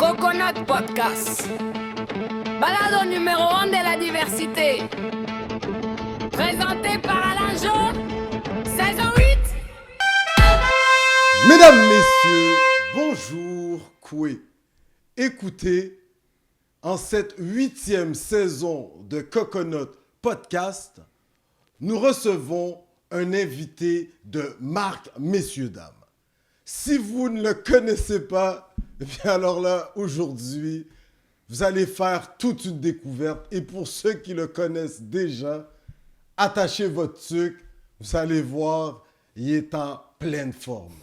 Coconut Podcast. Balado numéro 1 de la diversité. Présenté par Alain Jean. Saison 8. Mesdames, messieurs, bonjour, Koué. Écoutez, en cette 8e saison de Coconut Podcast, nous recevons un invité de marque, messieurs, dames. Si vous ne le connaissez pas, eh bien alors là, aujourd'hui, vous allez faire toute une découverte. Et pour ceux qui le connaissent déjà, attachez votre sucre, vous allez voir, il est en pleine forme.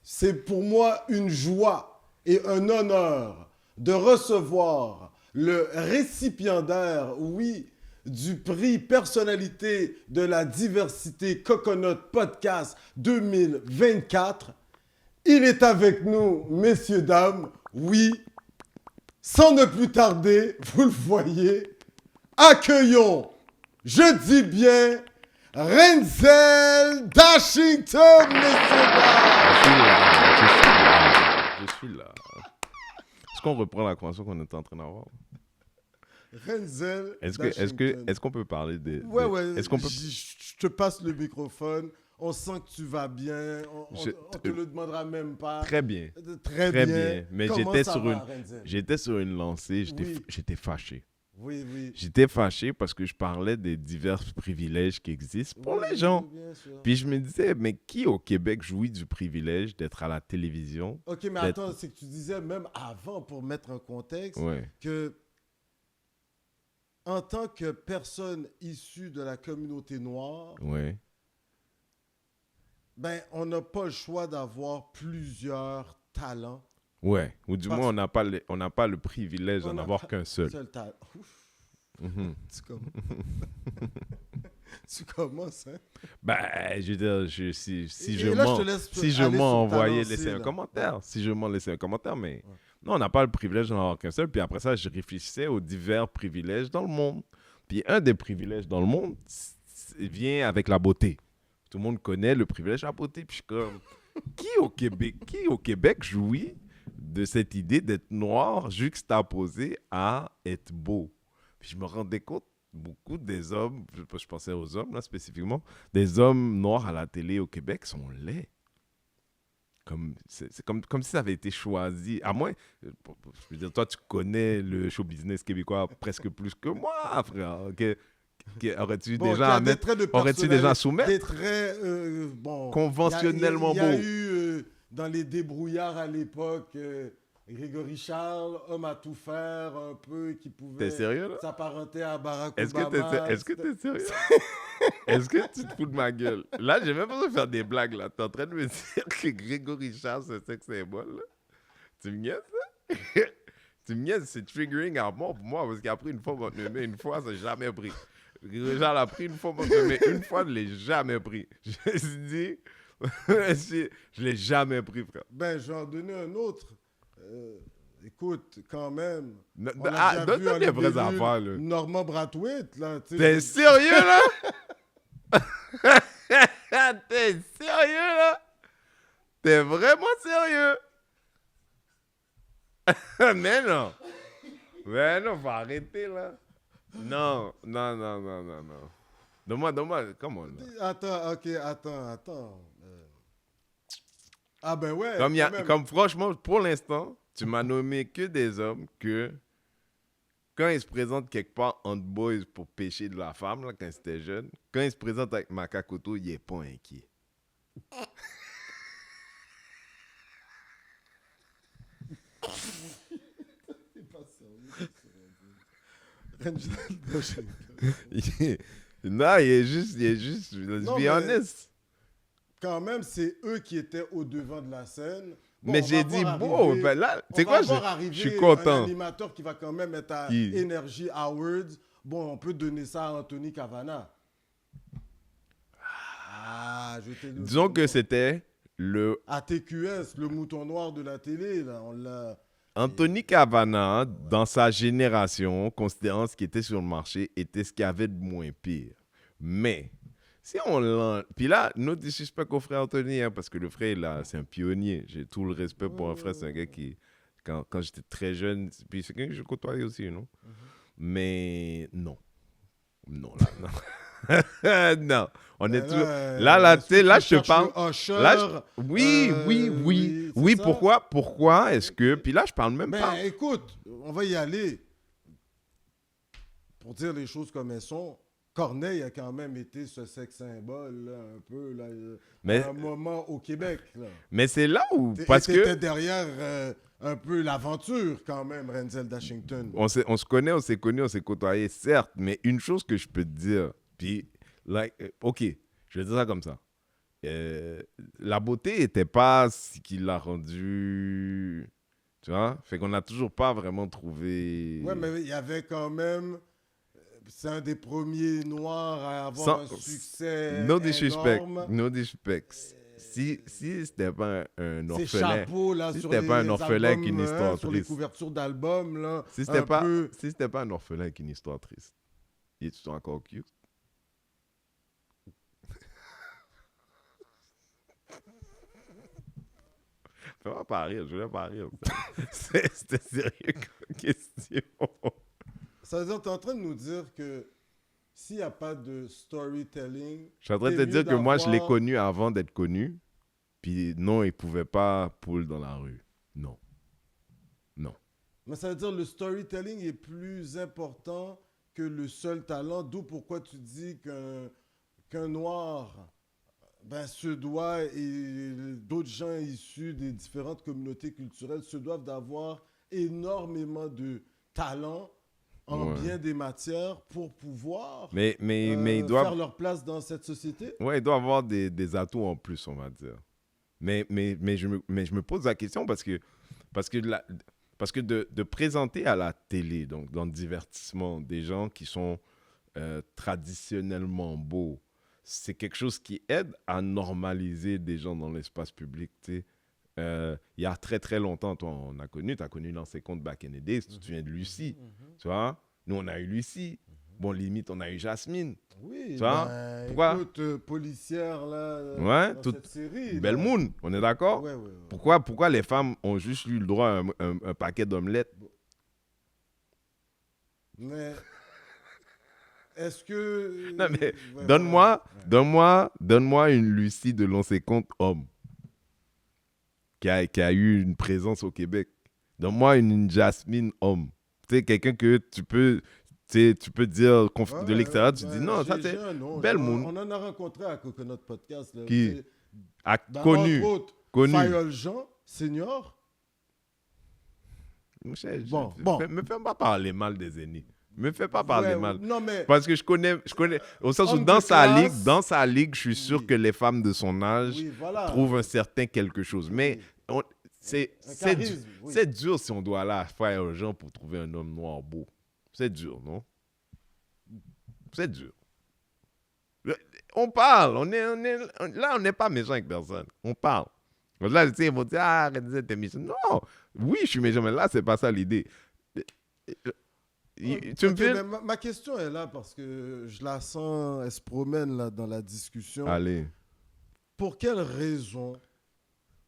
C'est pour moi une joie et un honneur de recevoir le récipiendaire, oui, du prix Personnalité de la diversité Coconut Podcast 2024. Il est avec nous, messieurs, dames, oui. Sans ne plus tarder, vous le voyez, accueillons, je dis bien, Renzel Dashington, messieurs, dames. Je suis là. Est-ce qu'on reprend la conversation qu'on était en train d'avoir? Renzel Est-ce qu'on peut parler des... Ouais, est-ce qu'on peut... je te passe le microphone. On sent que tu vas bien. On te le demandera même pas. Très bien. Très bien. Mais Comment j'étais ça sur va, Renzel? j'étais sur une lancée. Oui. J'étais fâché. Oui. J'étais fâché parce que je parlais des divers privilèges qui existent pour les gens. Bien sûr. Puis je me disais, mais qui au Québec jouit du privilège d'être à la télévision? Ok, mais attends, c'est que tu disais même avant, pour mettre un contexte, Ouais. que en tant que personne issue de la communauté noire, Ouais. ben, on n'a pas le choix d'avoir plusieurs talents. Ouais. Ou du Parce- moins, on n'a pas le privilège d'en avoir qu'un seul. talent. Ouf, Mhm. tu commences, hein? Ben, je veux dire, si Et je là, mens, je te laisse si je aller m'en sur ta envoyais lancée, laisser un là. commentaire, si je m'en laissais un commentaire, mais non, on n'a pas le privilège d'en avoir qu'un seul. Puis après ça, je réfléchissais aux divers privilèges dans le monde. Puis un des privilèges dans le monde vient avec la beauté. Tout le monde connaît le privilège de la beauté. Puis je suis comme, qui au Québec jouit de cette idée d'être noir juxtaposé à être beau? Puis je me rendais compte, beaucoup des hommes, je pensais aux hommes là spécifiquement, des hommes noirs à la télé au Québec sont laids. C'est comme si ça avait été choisi. À moins, je veux dire, toi, tu connais le show business québécois presque plus que moi, frère. Aurais-tu Bon, déjà à mettre, aurais-tu déjà à soumettre? Des traits, bon, Conventionnellement il y a beau. eu, dans les débrouillards à l'époque, Grégory Charles, homme à tout faire, un peu, qui pouvait T'es sérieux, là? s'apparenter à Barack Est-ce Obama. que t'es sérieux? Est-ce que tu te fous de ma gueule? Là, j'ai même pas besoin de faire des blagues, là. T'es en train de me dire que Grégory Charles, c'est un sex symbole, là? Tu me niaises, ça? Tu me niaises, c'est triggering à mort pour moi, parce qu'après, une fois, on va te nommer, une fois, ça n'a jamais pris. Grégory Charles a pris une fois, on va te nommer, une fois, je ne l'ai jamais pris. Je me suis dit, je l'ai jamais pris, frère. Ben, je vais en donner un autre. Écoute, quand même. No- on a déjà donne vu en des vraies libellule affaires, là. Normand Brathwaite, là. tu sais, T'es sérieux, là? T'es sérieux, là? T'es vraiment sérieux? Mais non. Mais non, faut arrêter, là. Non. Donne-moi, come on, là. Attends, ok, attends. Ah ben ouais. quand même. Comme franchement, pour l'instant, tu m'as nommé que des hommes que, quand ils se présentent quelque part entre boys pour pêcher de la femme, là, quand c'était jeune, quand ils se présentent avec Makakoto, il est pas inquiet. C'est pas sérieux, Renzel Dashington. Non, il est juste, let's Non, be mais- honest. Quand même, c'est eux qui étaient au devant de la scène. Bon, Mais on j'ai va dit, voir bon, arriver- ben là, on tu sais va quoi, voir je arriver suis Un content. animateur qui va quand même être à Qui? Energy Awards. Bon, on peut donner ça à Anthony Cavana. Ah, je t'ai donné. Disons que c'était le À TQS, le mouton noir de la télé, là, on l'a. Anthony Cavana, dans sa génération, considérant ce qui était sur le marché, était ce qu'il y avait de moins pire. Mais, si on l'a... Puis là, no disrespect au frère Anthony, hein, parce que le frère, là, c'est un pionnier. J'ai tout le respect pour un frère, c'est un gars qui quand j'étais très jeune. Puis c'est quelqu'un que je côtoyais aussi, non? Mais non. Non, là, non. Non, on est toujours... Là, tu sais, là, je te parle... Oui, c'est ça? pourquoi est-ce que... Puis là, je parle même Mais pas... écoute, on va y aller. Pour dire les choses comme elles sont, Corneille a quand même été ce sex symbole, là, un peu, là, Mais- à un moment au Québec. Là. Mais c'est là où... Et Parce que t'étais derrière un peu l'aventure, quand même, Renzel Dashington. on se connaît, on s'est connus, on s'est côtoyés, certes. Mais une chose que je peux te dire... Puis, OK, je vais dire ça comme ça. La beauté n'était pas ce qui l'a rendu... Tu vois? Fait qu'on n'a toujours pas vraiment trouvé... Ouais, mais il y avait quand même... C'est un des premiers noirs à avoir Sans- un succès No disrespect. énorme. No disrespect. Si c'était pas un Ces orphelin... chapeaux, là, si sur c'était les pas un orphelin avec une albums, histoire sur les triste. couvertures d'albums, là, Si c'était un pas, peu... si c'était pas un orphelin avec une histoire triste, il est encore cute? Fais-moi pas rire, je voulais pas rire. C'était sérieux comme question. Ça veut dire que tu es en train de nous dire que s'il n'y a pas de storytelling... Je suis en train de te c'est dire mieux que moi, je l'ai d'avoir- connu avant d'être connu. Puis non, il pouvait pas pull dans la rue. Non. Non. Mais ça veut dire que le storytelling est plus important que le seul talent. D'où pourquoi tu dis qu'un noir se doit, et d'autres gens issus des différentes communautés culturelles se doivent d'avoir énormément de talent en Ouais. bien des matières pour pouvoir Mais il doit... faire leur place dans cette société. Ouais, il doit avoir des atouts en plus, on va dire. Mais je me pose la question parce que de présenter à la télé, donc dans le divertissement, des gens qui sont traditionnellement beaux, c'est quelque chose qui aide à normaliser des gens dans l'espace public, tu sais. Il y a très très longtemps, toi, tu as connu dans ses comptes back in the days, tu te souviens de Lucie, tu vois. Nous, on a eu Lucie. Bon, limite, on a eu Jasmine. Oui, Tu vois? Pourquoi? écoute, policière, là, Ouais, dans toute- cette série. Belle là. Moon, on est d'accord? Ouais, ouais, ouais. Pourquoi les femmes ont juste eu le droit à un paquet d'omelettes? Mais est-ce que... Non, mais Ouais, donne-moi, voilà. donne-moi une Lucie de l'ancien compte homme qui a eu une présence au Québec. Donne-moi une Jasmine homme. Tu sais, quelqu'un que tu peux dire Ouais, de l'extérieur, ouais, tu ouais, dis non, ça j'ai c'est un nom. Belle On Moon. en a rencontré à Coconut Podcast. Là, Qui? tu sais. Connu. Entre autres, Connu. Fayol Jean, senior. Bon. Me fais pas parler mal des aînés. Me fais pas parler Ouais, mal. Non, mais... Parce que je connais, au sens où Homme dans de sa classe. ligue, je suis sûr Oui. que les femmes de son âge Oui, voilà. trouvent un certain quelque chose. Mais c'est charisme, oui. c'est dur si on doit aller faire aux gens pour trouver un homme noir beau. C'est dur, non? C'est dur. On parle, là, on n'est pas méchant avec personne. On parle. Donc là, tu sais, ils vont dire, ah, arrête, t'es méchant. Non, oui, je suis méchant, mais là, c'est pas ça l'idée. Tu me Ok, fais... mais ma question est là parce que je la sens, elle se promène là dans la discussion. Allez. Pour quelles raisons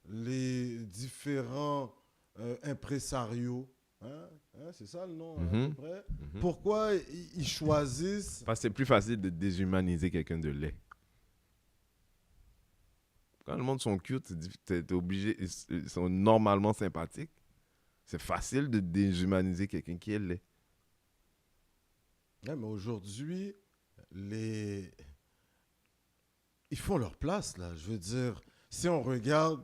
les différents impresarios, c'est ça le nom, à peu près, pourquoi ils choisissent... Parce que c'est plus facile de déshumaniser quelqu'un de laid. Quand le monde sont cute, t'es obligé, ils sont normalement sympathiques. C'est facile de déshumaniser quelqu'un qui est laid. Ouais, mais aujourd'hui, ils font leur place, là. Je veux dire, si on regarde...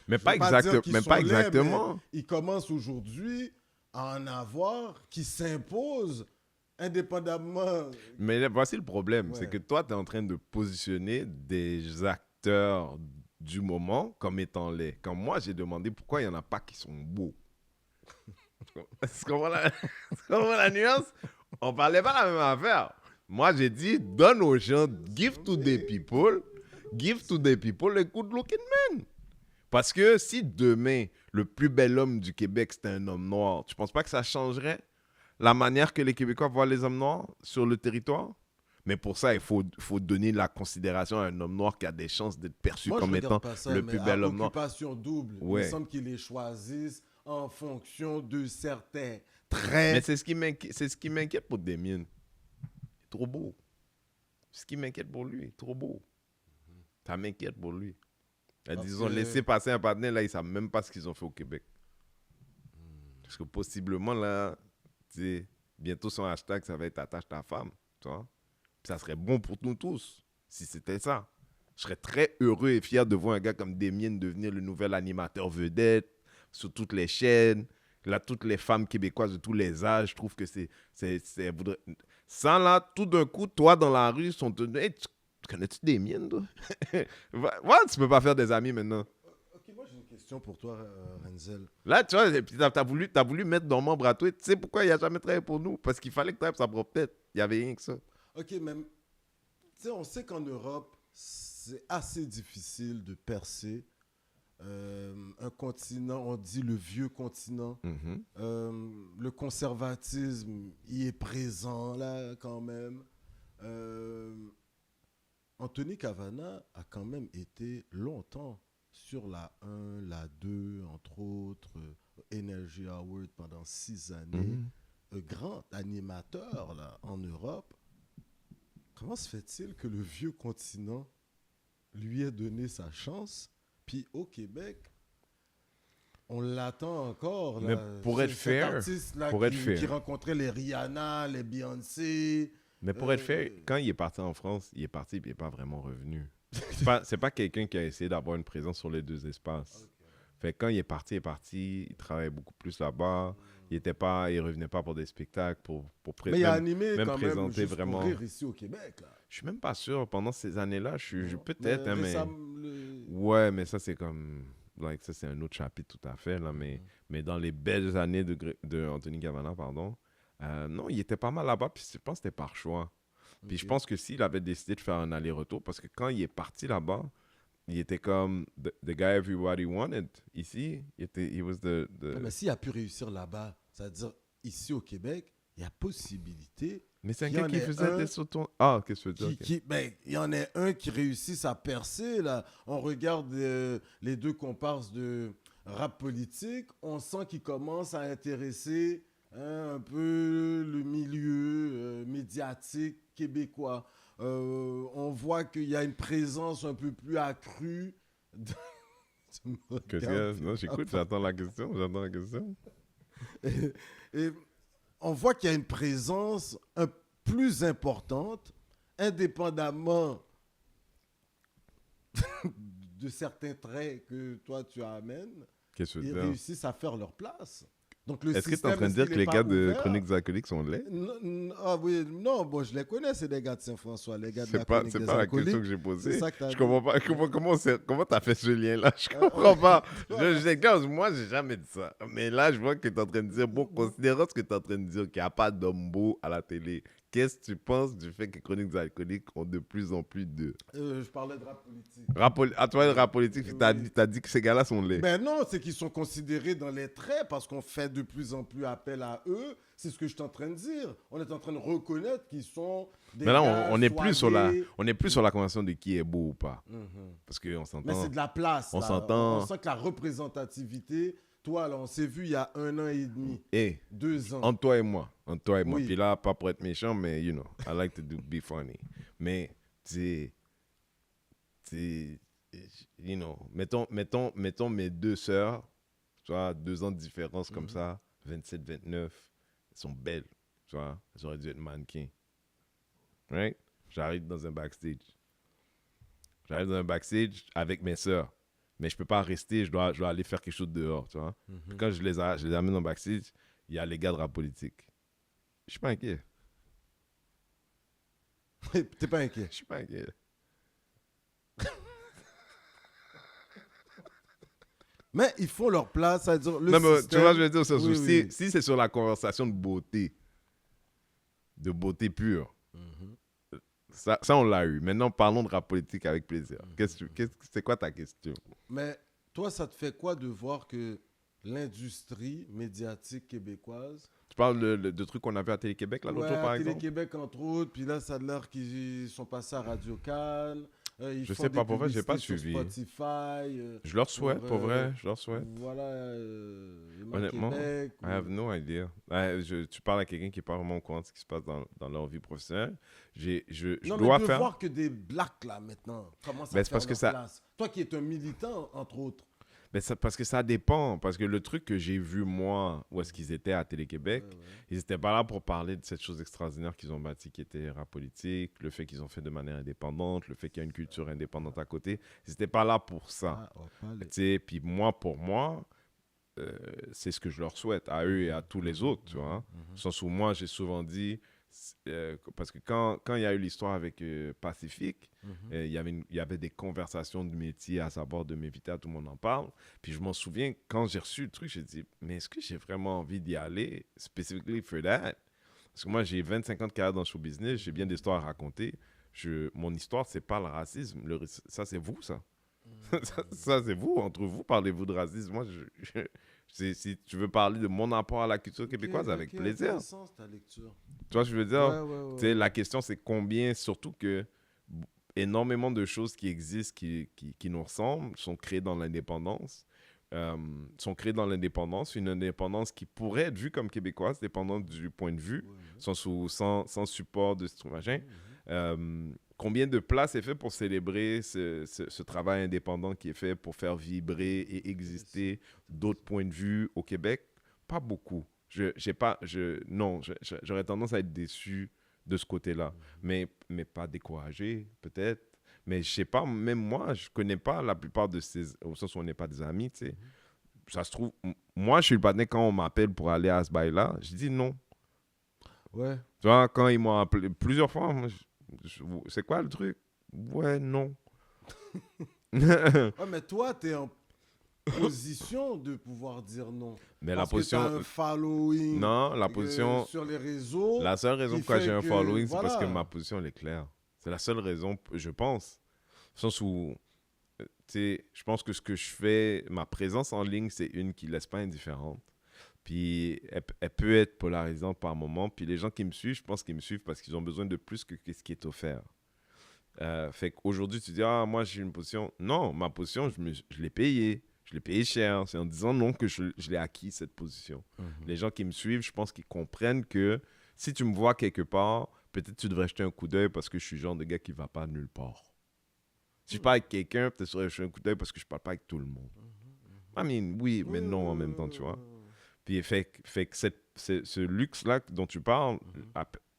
Mais je pas, veux pas dire qu'ils mais sont pas laids, exactement. mais ils commencent aujourd'hui à en avoir qui s'imposent indépendamment... Mais voici le problème, Ouais. c'est que toi, tu es en train de positionner des acteurs du moment comme étant laids. Quand moi, j'ai demandé pourquoi il n'y en a pas qui sont beaux. Tu comprends la nuance? On parlait pas la même affaire. Moi, j'ai dit, donne aux gens, give to the people a good looking man. Parce que si demain, le plus bel homme du Québec, c'était un homme noir, tu penses pas que ça changerait la manière que les Québécois voient les hommes noirs sur le territoire? Mais pour ça, il faut donner la considération à un homme noir qui a des chances d'être perçu Moi, comme je étant regarde pas ça, le mais plus à bel homme noir. occupation double. Il Ouais. me semble qu'ils les choisissent en fonction de certains Mais traits. c'est ce qui m'inquiète pour Damien. Il est trop beau. Ce qui m'inquiète pour lui, il est trop beau. Ça m'inquiète pour lui. Parce Ils ont que- laissé passer un partenaire, là, ils ne savent même pas ce qu'ils ont fait au Québec. Parce que possiblement, là, tu sais, bientôt son hashtag, ça va être attache ta femme. Tu vois? Puis ça serait bon pour nous tous, si c'était ça. Je serais très heureux et fier de voir un gars comme Damien devenir le nouvel animateur vedette sur toutes les chaînes. Là, toutes les femmes québécoises de tous les âges, je trouve que c'est ça, là, tout d'un coup, toi, dans la rue, sont te hey, tu connais-tu Damien, toi? Ouais, tu peux pas faire des amis maintenant. Ok, moi j'ai une question pour toi, Renzel. Là, tu vois, et puis t'as voulu mettre dans mon bras, toi. Tu sais pourquoi il a jamais travaillé pour nous? Parce qu'il fallait que travaille pour sa propre tête. Il n'y avait rien que ça. Ok, mais tu sais, on sait qu'en Europe, c'est assez difficile de percer. Un continent, on dit le vieux continent. Le conservatisme, il est présent là quand même. Anthony Cavana a quand même été longtemps sur la 1, la 2, entre autres, Energy Award pendant 6 années. Un grand animateur là, en Europe. Comment se fait-il que le vieux continent lui ait donné sa chance, puis au Québec, on l'attend encore. Mais Là, pour être cet fair, artiste-là pour être qui fair. rencontrait les Rihanna, les Beyoncé. Mais pour être fair, quand il est parti en France, il est parti et il n'est pas vraiment revenu. C'est pas quelqu'un qui a essayé d'avoir une présence sur les deux espaces. Fait que quand il est parti, il travaillait beaucoup plus là-bas. Il revenait pas pour des spectacles, Mais il a animé même quand même présenter juste vraiment. pour rire ici au Québec. Là. Je suis même pas sûr. Pendant ces années-là, Non, peut-être, hein, mais ouais, mais ça c'est comme, like, ça c'est un autre chapitre tout à fait là. Mais dans les belles années de Anthony Cavana, pardon, non, il était pas mal là-bas. Puis je pense que c'était par choix. Puis je pense que s'il avait décidé de faire un aller-retour, parce que quand il est parti là-bas, il était comme the guy everybody wanted. Ici, he was the... Mais s'il a pu réussir là-bas, c'est-à-dire ici au Québec, il y a possibilité. Mais c'est qu'il y un en gars qui ait faisait un des sautons. Ah, qu'est-ce que tu veux dire? Il y en a un qui réussisse à percer. Là. On regarde les deux comparses de rap politique. On sent qu'ils commencent à intéresser un peu le milieu médiatique québécois. On voit qu'il y a une présence un peu plus accrue. Non, j'écoute, j'attends la question. Et on voit qu'il y a une présence plus importante, indépendamment de certains traits que toi tu amènes. Qu'est-ce que tu Ils veux dire? réussissent à faire leur place. Donc, le Est-ce que tu es système, en train de est-ce dire qu'il que les est pas gars de ouvert? Chroniques alcooliques sont laids? Ah oui, non, bon, je les connais, c'est des gars de Saint-François, les gars de la C'est Chronique pas des la Alcooliques. question que j'ai posée. C'est ça que t'as Je dit. comprends pas. Comment t'as fait ce lien-là? Je comprends pas. Moi, j'ai jamais dit ça. Mais là, je vois que tu es en train de dire, bon, considérant ce que tu es en train de dire, qu'il n'y a pas d'homme beau à la télé, qu'est-ce que tu penses du fait que Chroniques alcooliques ont de plus en plus de... Je parlais de rap politique. À toi, le rap politique, Oui. t'as dit que ces gars-là sont laids. Ben non, c'est qu'ils sont considérés dans les traits parce qu'on fait de plus en plus appel à eux. C'est ce que je suis en train de dire. On est en train de reconnaître qu'ils sont des Mais là, gars on n'est plus sur la, soignés. on est plus sur la conversation de qui est beau ou pas. Mhm. Parce qu'on Mais s'entend. c'est de la place. On là. s'entend. On sent que la représentativité, toi, là, on s'est vu il y a 1 an et demi, Hey, 2 ans. entre toi et moi. Oui. Puis là, pas pour être méchant, mais you know, I like to be funny. Mais, you know, mettons mes deux sœurs, tu vois, 2 ans de différence comme ça, 27, 29, elles sont belles, tu vois, elles auraient dû être mannequins. Right? J'arrive dans un backstage. Avec mes sœurs. Mais je peux pas rester, je dois aller faire quelque chose dehors, tu vois. Puis quand je les amène dans le backstage, il y a les gars de rap politique. Je suis pas inquiet. T'es pas inquiet. Je suis pas inquiet. Mais ils font leur place, c'est-à-dire le Non, mais système... tu vois, je veux dire, Oui, oui. si c'est sur la conversation de beauté pure, ça on l'a eu. Maintenant, parlons de rap politique avec plaisir. C'est quoi ta question? Mais toi, ça te fait quoi de voir que l'industrie médiatique québécoise... Tu parles de trucs qu'on a vu à Télé-Québec, là, l'autre jour, par exemple? Télé-Québec, entre autres, puis là, ça a l'air qu'ils sont passés à Radio-Can. Ils Je font sais des pas, pour vrai, j'ai pas publicités sur suivi. Spotify. Je leur souhaite, pour vrai, euh, je leur souhaite. Voilà, Emma Honnêtement, Québec. I have no idea. Tu parles à quelqu'un qui n'est pas vraiment au courant de ce qui se passe dans leur vie professionnelle. Je Non, mais dois de faire... voir que des blacks, là, maintenant, commencent Ben, à c'est faire parce que leur ça... place. Toi qui es un militant, entre autres. Ben, parce que ça dépend. Parce que le truc que j'ai vu, moi, où est-ce qu'ils étaient à Télé-Québec, Ouais, ouais. ils n'étaient pas là pour parler de cette chose extraordinaire qu'ils ont bâtie, qui était rap politique, le fait qu'ils ont fait de manière indépendante, le fait qu'il y a une culture indépendante à côté. Ils n'étaient pas là pour ça. Ah, on va pas aller- Tu sais, puis moi, pour moi, c'est ce que je leur souhaite, à eux et à tous les autres, tu vois. Dans le sens où moi, j'ai souvent dit, parce que quand il y a eu l'histoire avec Pacifique, il y avait des conversations de métier, à savoir de m'inviter à tout le monde en parle. Puis je m'en souviens, quand j'ai reçu le truc, j'ai dit, mais est-ce que j'ai vraiment envie d'y aller, specifically for that? Parce que moi, j'ai 25 ans de carrière dans le show business, j'ai bien d'histoires à raconter. Mon histoire, c'est pas le racisme. Ça, c'est vous, ça. Ça, c'est vous. Entre vous, parlez-vous de racisme. Moi, si tu veux parler de mon apport à la culture québécoise, avec plaisir. Intéressant, ta lecture. Tu vois ce que je veux dire? Ouais, ouais, ouais. Tu sais, la question, c'est combien, surtout que énormément de choses qui existent, qui nous ressemblent, sont créées dans l'indépendance. Une indépendance qui pourrait être vue comme québécoise, dépendant du point de vue, sans support de ce machin. Combien de place est fait pour célébrer ce travail indépendant qui est fait pour faire vibrer et exister d'autres points de vue au Québec? Pas beaucoup. J'aurais tendance à être déçu de ce côté-là. Mais pas découragé, peut-être. Mais je sais pas, même moi, je connais pas la plupart de ces... Au sens où on n'est pas des amis, tu sais. Ça se trouve... Moi, je suis le partenaire quand on m'appelle pour aller à ce bail-là. Je dis non. Ouais. Tu vois, quand ils m'ont appelé plusieurs fois, moi, c'est quoi le truc? Ouais, non. Ouais, mais toi, tu es en position de pouvoir dire non. Mais Parce la position... que tu as un following Non, la position... sur les réseaux. La seule raison qui pourquoi fait j'ai un que, following, c'est parce que voilà. ma position, elle est claire. C'est la seule raison, je pense. Dans le sens où, tu sais, je pense que ce que je fais, ma présence en ligne, c'est une qui ne laisse pas indifférente. Puis, elle peut être polarisante par moment. Puis, les gens qui me suivent, je pense qu'ils me suivent parce qu'ils ont besoin de plus que ce qui est offert. Fait qu'aujourd'hui, tu dis, ah, moi, j'ai une position. Non, ma position, je l'ai payée. Je l'ai payée cher. C'est en disant non que je l'ai acquis, cette position. Les gens qui me suivent, je pense qu'ils comprennent que si tu me vois quelque part, peut-être tu devrais jeter un coup d'œil parce que je suis le genre de gars qui ne va pas nulle part. Si je parle avec quelqu'un, peut-être que je devrais jeter un coup d'œil parce que je ne parle pas avec tout le monde. I mean, oui, mais non en même temps, tu vois. Puis fait que ce luxe-là dont tu parles,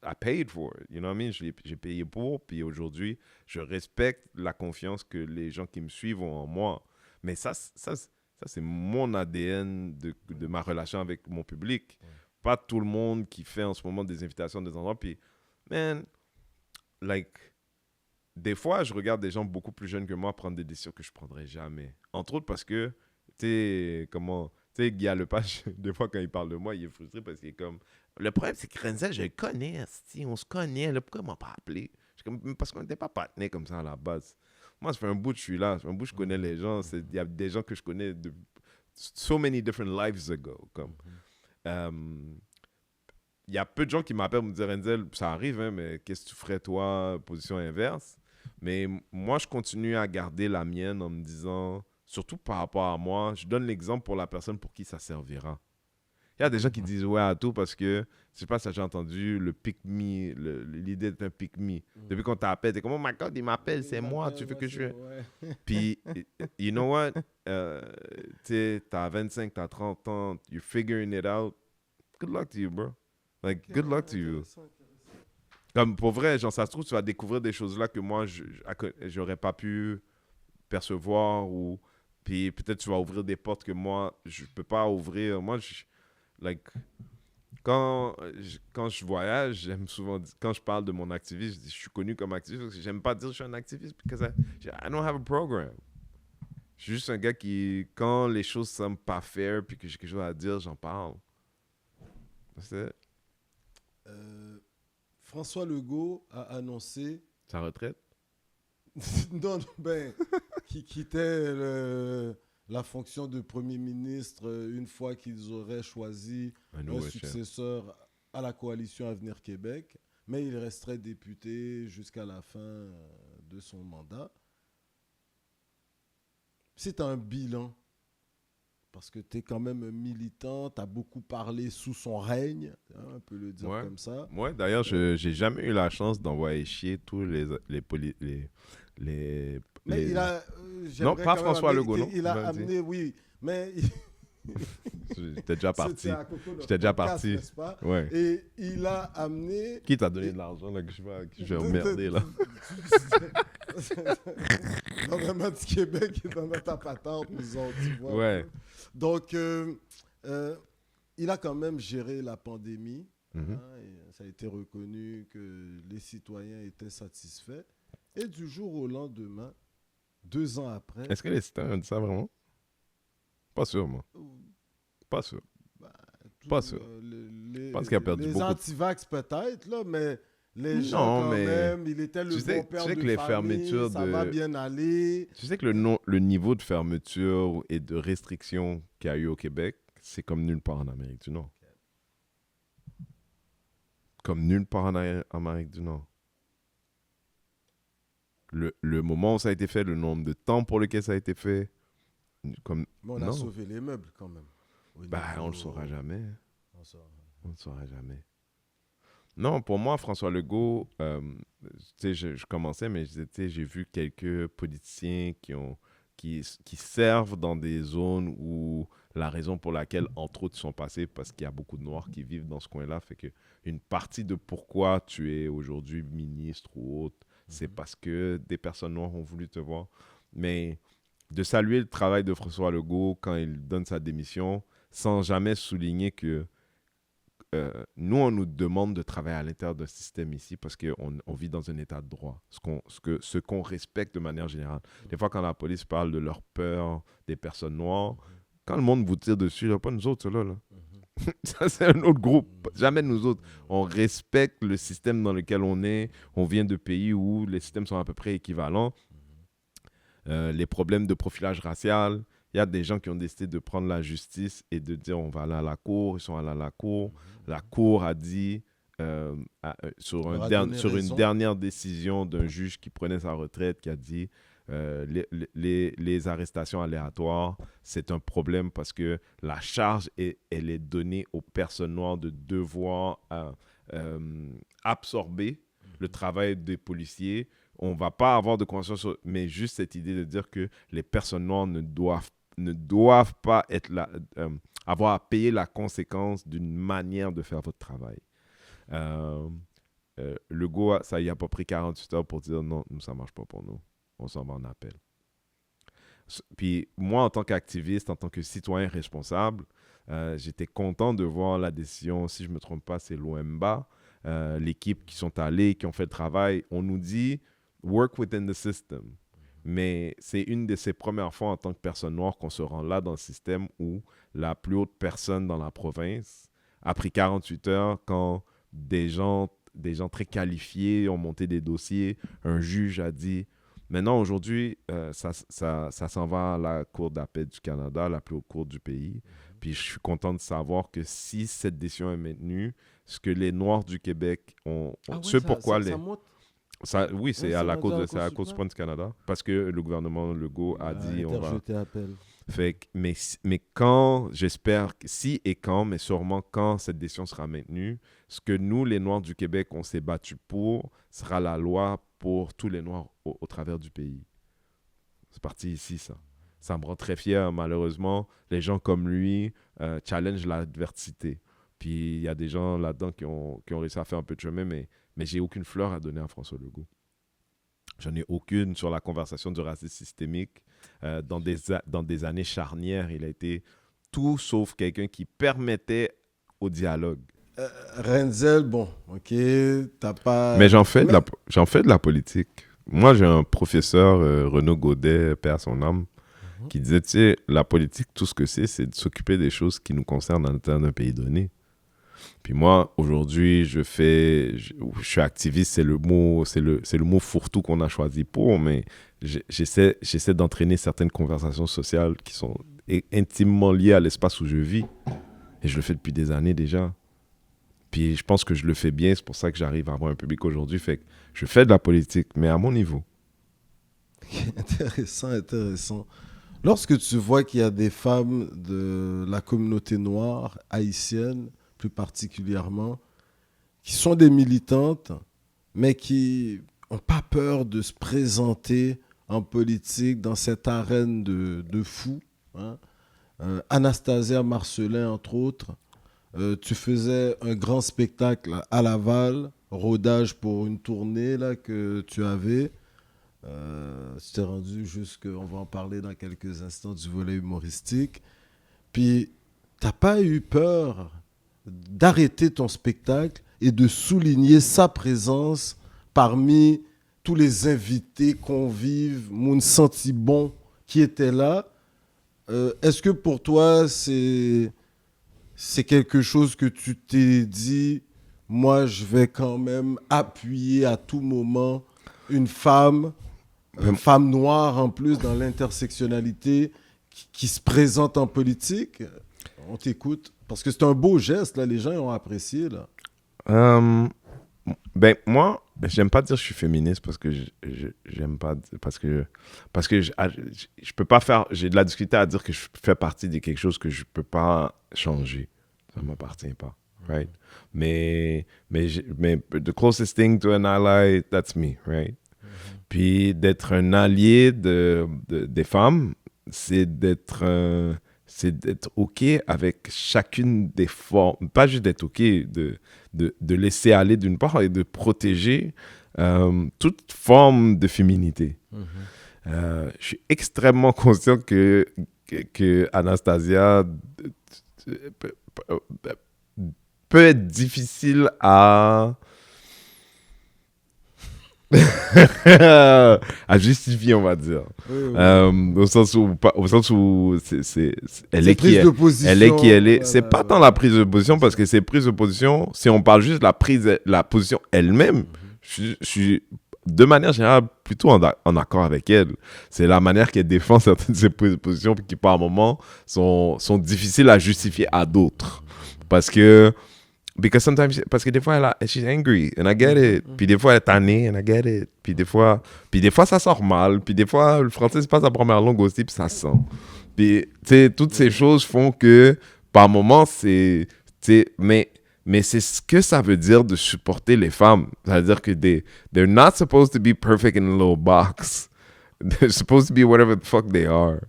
I paid for it, you know what I mean? J'ai payé pour, puis aujourd'hui, je respecte la confiance que les gens qui me suivent ont en moi. Mais ça c'est mon ADN de ma relation avec mon public. Pas tout le monde qui fait en ce moment des invitations à des endroits, puis, man, like, des fois, je regarde des gens beaucoup plus jeunes que moi prendre des décisions que je prendrais jamais. Entre autres parce que, tu sais, Guy Lepage, des fois, quand il parle de moi, il est frustré parce qu'il est comme... Le problème, c'est que Renzel, je le connais, on se connaît, là, pourquoi il m'a pas appelé? Parce qu'on n'était pas partenaires comme ça à la base. Moi, ça fait un bout que je suis là, ça fait un bout que je connais les gens. Il y a des gens que je connais de so many different lives ago. Comme. Il y a peu de gens qui m'appellent me disent, Renzel, ça arrive, hein, mais qu'est-ce que tu ferais, toi, position inverse? Mais moi, je continue à garder la mienne en me disant, surtout par rapport à moi, je donne l'exemple pour la personne pour qui ça servira. Il y a des gens qui disent ouais à tout parce que, je sais pas si j'ai entendu, le pick me, l'idée d'être un pick me. Depuis qu'on t'appelle, t'es comme, oh my God, il m'appelle, c'est moi, tu veux que je... Ouais. Puis, you know what? Tu sais, t'as 25, t'as 30 ans, you're figuring it out. Good luck to you, bro. Like, good luck to you. Comme pour vrai, genre, ça se trouve, tu vas découvrir des choses-là que moi, j'aurais pas pu percevoir ou... Puis peut-être tu vas ouvrir des portes que moi, je peux pas ouvrir. Moi, like, quand je voyage, j'aime souvent quand je parle de mon activisme, je dis je suis connu comme activiste parce que j'aime pas dire que je suis un activiste parce que I don't have a program. Je suis juste un gars qui, quand les choses semblent pas fair puis que j'ai quelque chose à dire, j'en parle. C'est François Legault a annoncé sa retraite. non, ben, qui quittait la fonction de Premier ministre une fois qu'ils auraient choisi un successeur à la coalition Avenir Québec, mais il resterait député jusqu'à la fin de son mandat. si tu as un bilan, parce que tu es quand même militant, tu as beaucoup parlé sous son règne, hein, on peut le dire comme ça. Ouais, d'ailleurs, je n'ai jamais eu la chance d'envoyer chier tous les Mais il a... non, pas François Legault, non? Il a amené, oui, mais... J'étais déjà parti. J'étais déjà parti. Ouais. Et il a amené... Qui t'a donné de l'argent là, que je vais emmerder là? Le gouvernement du Québec est dans notre patente, nous autres, tu vois. Ouais. Donc, il a quand même géré la pandémie. Hein, et ça a été reconnu que les citoyens étaient satisfaits. Et du jour au lendemain, 2 ans après... Est-ce que les citoyens ont dit ça vraiment? Pas sûr, moi. Pas sûr. Pas sûr. Je pense qu'il a perdu beaucoup. Les anti-vax peut-être, là, mais les gens quand même, il était le bon père de famille, fermetures ça va bien aller. Tu sais que le niveau de fermeture et de restriction qu'il y a eu au Québec, c'est comme nulle part en Amérique du Nord. Comme nulle part en Amérique du Nord. Le moment où ça a été fait, le nombre de temps pour lequel ça a été fait, comme... Mais on a sauvé les meubles quand même. On le saura jamais. On le saura jamais. Non, pour moi, François Legault, je commençais, mais j'ai vu quelques politiciens qui servent dans des zones où la raison pour laquelle, entre autres, ils sont passés, parce qu'il y a beaucoup de Noirs qui vivent dans ce coin-là, fait qu'une partie de pourquoi tu es aujourd'hui ministre ou autre, c'est parce que des personnes noires ont voulu te voir. Mais de saluer le travail de François Legault quand il donne sa démission, sans jamais souligner que nous, on nous demande de travailler à l'intérieur d'un système ici parce qu'on vit dans un état de droit, ce qu'on respecte de manière générale. Des fois, quand la police parle de leur peur des personnes noires, quand le monde vous tire dessus, là, pas nous autres, là. Ça, c'est un autre groupe. Jamais nous autres. On respecte le système dans lequel on est. On vient de pays où les systèmes sont à peu près équivalents. Les problèmes de profilage racial. Il y a des gens qui ont décidé de prendre la justice et de dire on va aller à la cour. Ils sont allés à la cour. La cour a dit, sur une dernière décision d'un juge qui prenait sa retraite, qui a dit les arrestations aléatoires, c'est un problème parce que la charge, elle est donnée aux personnes noires de devoir absorber le travail des policiers. On ne va pas avoir de conscience, mais juste cette idée de dire que les personnes noires ne doivent pas être là, avoir à payer la conséquence d'une manière de faire votre travail. Legault, ça y a pas pris 48 heures pour dire non, ça ne marche pas pour nous. On s'en va en appel. Puis moi, en tant qu'activiste, en tant que citoyen responsable, j'étais content de voir la décision, si je ne me trompe pas, c'est l'OMBA, l'équipe qui sont allés, qui ont fait le travail. On nous dit « work within the system ». Mais c'est une de ces premières fois en tant que personne noire qu'on se rend là dans le système où la plus haute personne dans la province a pris 48 heures quand des gens très qualifiés ont monté des dossiers. Un juge a dit « maintenant, aujourd'hui, ça s'en va à la Cour d'appel du Canada, la plus haute cour du pays. » Puis je suis content de savoir que si cette décision est maintenue, ce que les Noirs du Québec ont... Oui, c'est à la Cour suprême du Canada. Parce que le gouvernement Legault a dit... on va appel. Mais quand, j'espère, si et quand, mais sûrement quand cette décision sera maintenue, ce que nous, les Noirs du Québec, on s'est battus pour, sera la loi pour tous les Noirs au travers du pays. C'est parti ici, ça. Ça me rend très fier, malheureusement. Les gens comme lui challengent l'adversité. Puis il y a des gens là-dedans qui ont réussi à faire un peu de chemin, mais j'ai aucune fleur à donner à François Legault. J'en ai aucune sur la conversation du racisme systémique. Dans des années charnières, il a été tout sauf quelqu'un qui permettait au dialogue. Renzel, bon, ok, t'as pas... Mais j'en fais de la politique. Moi, j'ai un professeur, Renaud Godet, paix à son âme, qui disait, tu sais, la politique, tout ce que c'est de s'occuper des choses qui nous concernent dans l'intérieur d'un pays donné. Puis moi, aujourd'hui, je suis activiste, c'est le mot fourre-tout qu'on a choisi pour, mais j'essaie d'entraîner certaines conversations sociales qui sont intimement liées à l'espace où je vis. Et je le fais depuis des années déjà. Puis je pense que je le fais bien, c'est pour ça que j'arrive à avoir un public aujourd'hui. Fait que je fais de la politique, mais à mon niveau. Intéressant. Lorsque tu vois qu'il y a des femmes de la communauté noire, haïtienne plus particulièrement, qui sont des militantes, mais qui n'ont pas peur de se présenter en politique dans cette arène de fous, hein. Anastasia Marcelin, entre autres, tu faisais un grand spectacle à Laval, rodage pour une tournée là, que tu avais. Tu t'es rendu on va en parler dans quelques instants du volet humoristique. Puis, t'as pas eu peur d'arrêter ton spectacle et de souligner sa présence parmi tous les invités, convives, moun senti bon qui étaient là. Est-ce que pour toi, c'est quelque chose que tu t'es dit, moi, je vais quand même appuyer à tout moment une femme noire en plus dans l'intersectionnalité qui se présente en politique? On t'écoute. Parce que c'est un beau geste, là, les gens ont apprécié. Là. Ben, moi, j'aime pas dire que je suis féministe parce que j'aime pas. Parce que je peux pas faire. J'ai de la difficulté à dire que je fais partie de quelque chose que je peux pas changer. Ça m'appartient pas. Right? Mais the closest thing to an ally, that's me. Right? Puis d'être un allié des femmes, c'est d'être OK avec chacune des formes. Pas juste d'être OK, de laisser aller d'une part et de protéger toute forme de féminité. Je suis extrêmement conscient que Anastasia peut être difficile à justifier, on va dire. Oui. Au sens où elle est qui elle est. C'est pas tant la prise de position, parce que ces prises de position, si on parle juste de la position elle-même, je suis de manière générale plutôt en accord avec elle. C'est la manière qu'elle défend certaines de ses prises de position qui par moments sont difficiles à justifier à d'autres. Parce que des fois, she's angry, and I get it. Puis des fois, elle est tannée, and I get it. Puis des fois, ça sort mal. Puis des fois, le français, c'est pas sa première langue aussi, puis ça sent. Puis, tu sais, toutes ces choses font que, par moments, mais c'est ce que ça veut dire de supporter les femmes. Ça veut dire que they're not supposed to be perfect in a little box. They're supposed to be whatever the fuck they are.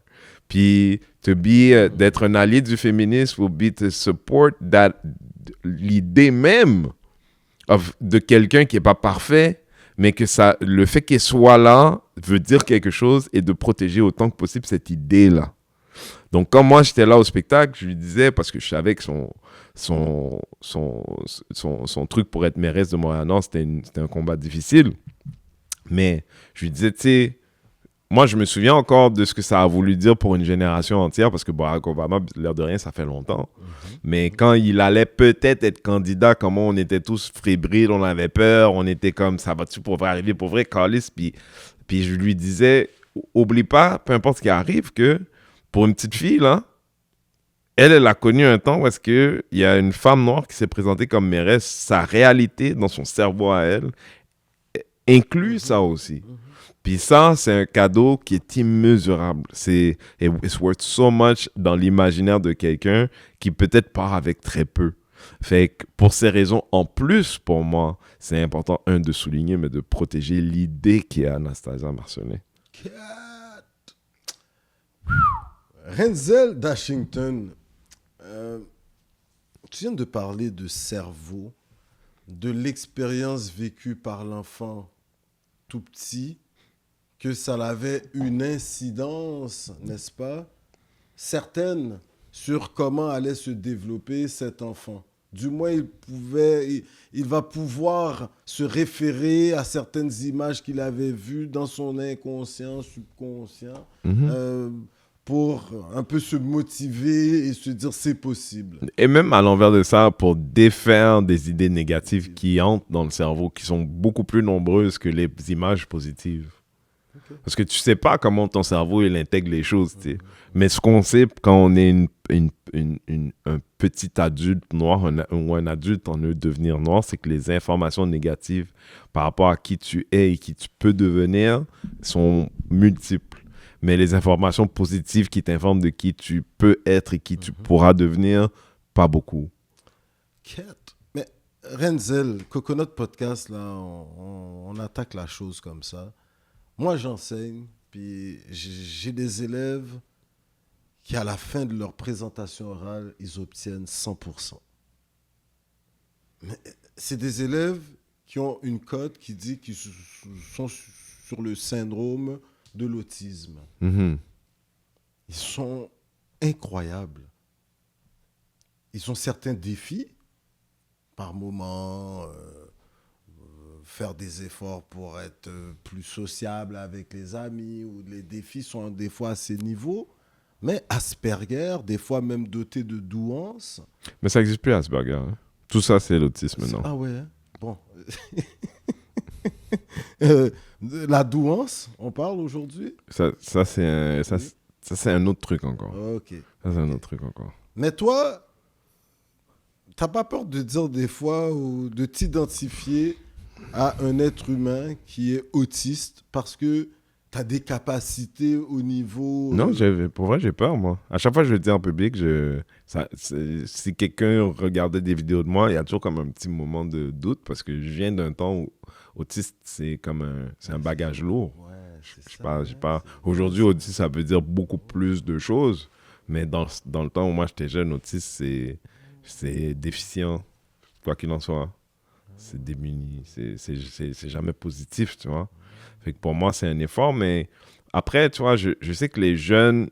Puis, d'être un allié du féminisme will be to support l'idée même de quelqu'un qui n'est pas parfait, mais que le fait qu'il soit là veut dire quelque chose, et de protéger autant que possible cette idée-là. Donc, quand moi, j'étais là au spectacle, je lui disais, parce que je savais que son truc pour être mairesse de Montréal-Nord, c'était un combat difficile. Mais je lui disais, tu sais, moi, je me souviens encore de ce que ça a voulu dire pour une génération entière, parce que Barack Obama, l'air de rien, ça fait longtemps. Mais quand il allait peut-être être candidat, comment on était tous fébriles, on avait peur, on était comme, ça va-tu pour arriver pour vrai, calice? Puis je lui disais, oublie pas, peu importe ce qui arrive, que pour une petite fille, là, elle a connu un temps où est-ce qu'il y a une femme noire qui s'est présentée comme mairesse. Sa réalité dans son cerveau à elle inclut ça aussi. Puis ça, c'est un cadeau qui est immesurable. It's worth so much dans l'imaginaire de quelqu'un qui peut-être part avec très peu. Fait que pour ces raisons, en plus, pour moi, c'est important, de souligner, mais de protéger l'idée qui est Anastasia Marcelin. Renzel Dashington, tu viens de parler de cerveau, de l'expérience vécue par l'enfant tout petit, que ça avait une incidence, n'est-ce pas, certaine sur comment allait se développer cet enfant. Du moins, il va pouvoir se référer à certaines images qu'il avait vues dans son inconscient, subconscient, pour un peu se motiver et se dire c'est possible. Et même à l'envers de ça, pour défaire des idées négatives qui entrent dans le cerveau, qui sont beaucoup plus nombreuses que les images positives. Okay. Parce que tu sais pas comment ton cerveau il intègre les choses, tu sais. Mais ce qu'on sait quand on est un petit adulte noir ou un adulte en devenir noir, c'est que les informations négatives par rapport à qui tu es et qui tu peux devenir sont multiples. mais les informations positives qui t'informent de qui tu peux être et qui tu pourras devenir, pas beaucoup. Quête. Mais Renzel, Coconut Podcast, là, on attaque la chose comme ça. Moi, j'enseigne, puis j'ai des élèves qui, à la fin de leur présentation orale, ils obtiennent 100%. Mais c'est des élèves qui ont une cote qui dit qu'ils sont sur le syndrome de l'autisme. Mhm. Ils sont incroyables. Ils ont certains défis, par moment, faire des efforts pour être plus sociable avec les amis, ou les défis sont des fois à ces niveaux. Mais Asperger, des fois même doté de douance. Mais ça n'existe plus, Asperger. Hein. Tout ça, c'est l'autisme maintenant. Ah ouais, hein? Bon. La douance, on parle aujourd'hui? Ça c'est un autre truc encore. Ok. Ça, c'est un autre truc encore. Mais toi, t'as pas peur de dire des fois ou de t'identifier à un être humain qui est autiste parce que t'as des capacités au niveau... Non, pour vrai, j'ai peur, moi. À chaque fois que je le dis en public, si quelqu'un regardait des vidéos de moi, il y a toujours comme un petit moment de doute parce que je viens d'un temps où autiste, c'est un bagage lourd. Ouais, c'est ça. Aujourd'hui, autiste, ça veut dire beaucoup plus de choses, mais dans le temps où moi j'étais jeune, autiste, c'est déficient, quoi qu'il en soit. C'est démuni, c'est jamais positif, tu vois. Fait que pour moi, c'est un effort, mais après, tu vois, je sais que les jeunes,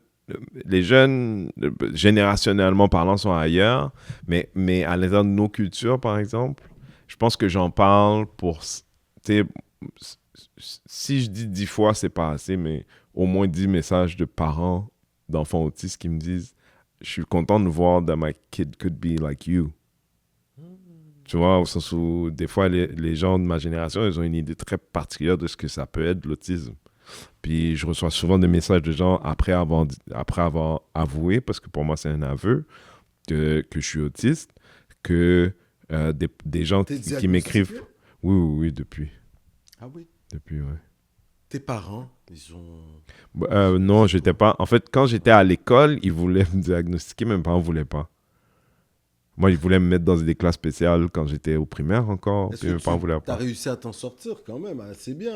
générationnellement parlant, sont ailleurs, mais à l'intérieur de nos cultures, par exemple, je pense que j'en parle pour, tu sais, si je dis 10 fois, c'est pas assez, mais au moins 10 messages de parents d'enfants autistes qui me disent « Je suis content de voir that my kid could be like you ». Tu vois, au sens où des fois, les gens de ma génération, ils ont une idée très particulière de ce que ça peut être, l'autisme. Puis je reçois souvent des messages de gens après avoir avoué, parce que pour moi, c'est un aveu, que je suis autiste, que des gens qui m'écrivent... Oui, depuis. Ah oui? Depuis, ouais. Tes parents, ils ont... Non, j'étais pas... En fait, quand j'étais à l'école, ils voulaient me diagnostiquer, mais mes parents ne voulaient pas. Moi, ils voulaient me mettre dans des classes spéciales quand j'étais au primaire encore. Puis mes parents voulaient pas. Tu as réussi à t'en sortir quand même assez bien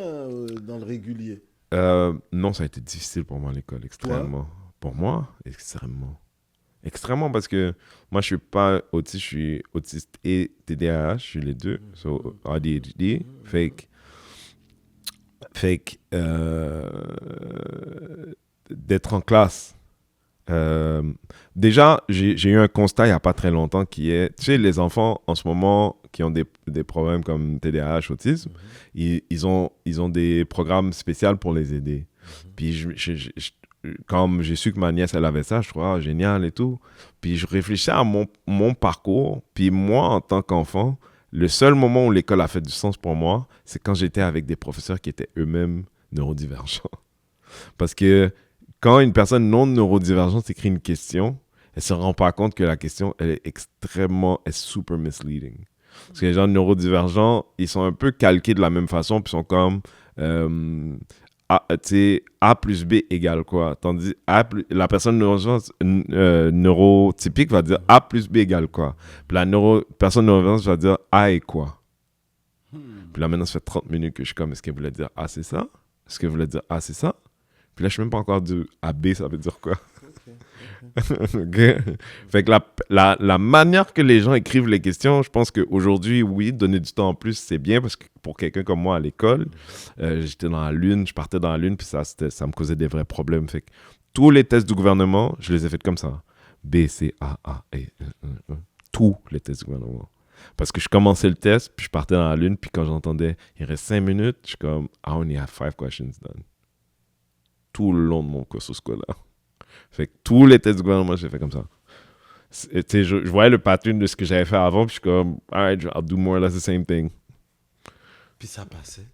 dans le régulier. Non, ça a été difficile pour moi à l'école, extrêmement. Toi? Pour moi, extrêmement. Extrêmement, parce que moi, je suis pas autiste, je suis autiste et TDAH, je suis les deux. So, ADHD, fake. D'être en classe. Déjà, j'ai eu un constat il n'y a pas très longtemps qui est, tu sais, les enfants en ce moment qui ont des problèmes comme TDAH, autisme, ils ont des programmes spéciaux pour les aider. Puis quand j'ai su que ma nièce, elle avait ça, je trouvais génial et tout. Puis je réfléchissais à mon parcours. Puis moi, en tant qu'enfant, le seul moment où l'école a fait du sens pour moi, c'est quand j'étais avec des professeurs qui étaient eux-mêmes neurodivergents. Parce que quand une personne non neurodivergente écrit une question, elle ne se rend pas compte que la question, elle est super misleading. Parce que les gens neurodivergents, ils sont un peu calqués de la même façon, puis sont comme A plus B égale quoi. Tandis la personne neurotypique va dire A plus B égale quoi. Puis la personne neurodivergente va dire A est quoi. Puis là, maintenant, ça fait 30 minutes que je suis comme, est-ce qu'elle voulait dire A, c'est ça? Est-ce qu'elle voulait dire A, c'est ça? Puis là, je ne sais même pas encore du AB, ça veut dire quoi? Okay. Fait que la manière que les gens écrivent les questions, je pense qu'aujourd'hui, oui, donner du temps en plus, c'est bien parce que pour quelqu'un comme moi à l'école, j'étais dans la lune, je partais dans la lune, puis ça me causait des vrais problèmes. Fait que tous les tests du gouvernement, je les ai faits comme ça. B, C, A, E, tous les tests du gouvernement. Parce que je commençais le test, puis je partais dans la lune, puis quand j'entendais, il reste 5 minutes, je suis comme, I only have 5 questions done. Tout le long de mon cursus scolaire. Fait que tous les tests du gouvernement, j'ai fait comme ça. Je voyais le pattern de ce que j'avais fait avant, puis je suis comme, alright, I'll do more or less the same thing. Puis ça passait.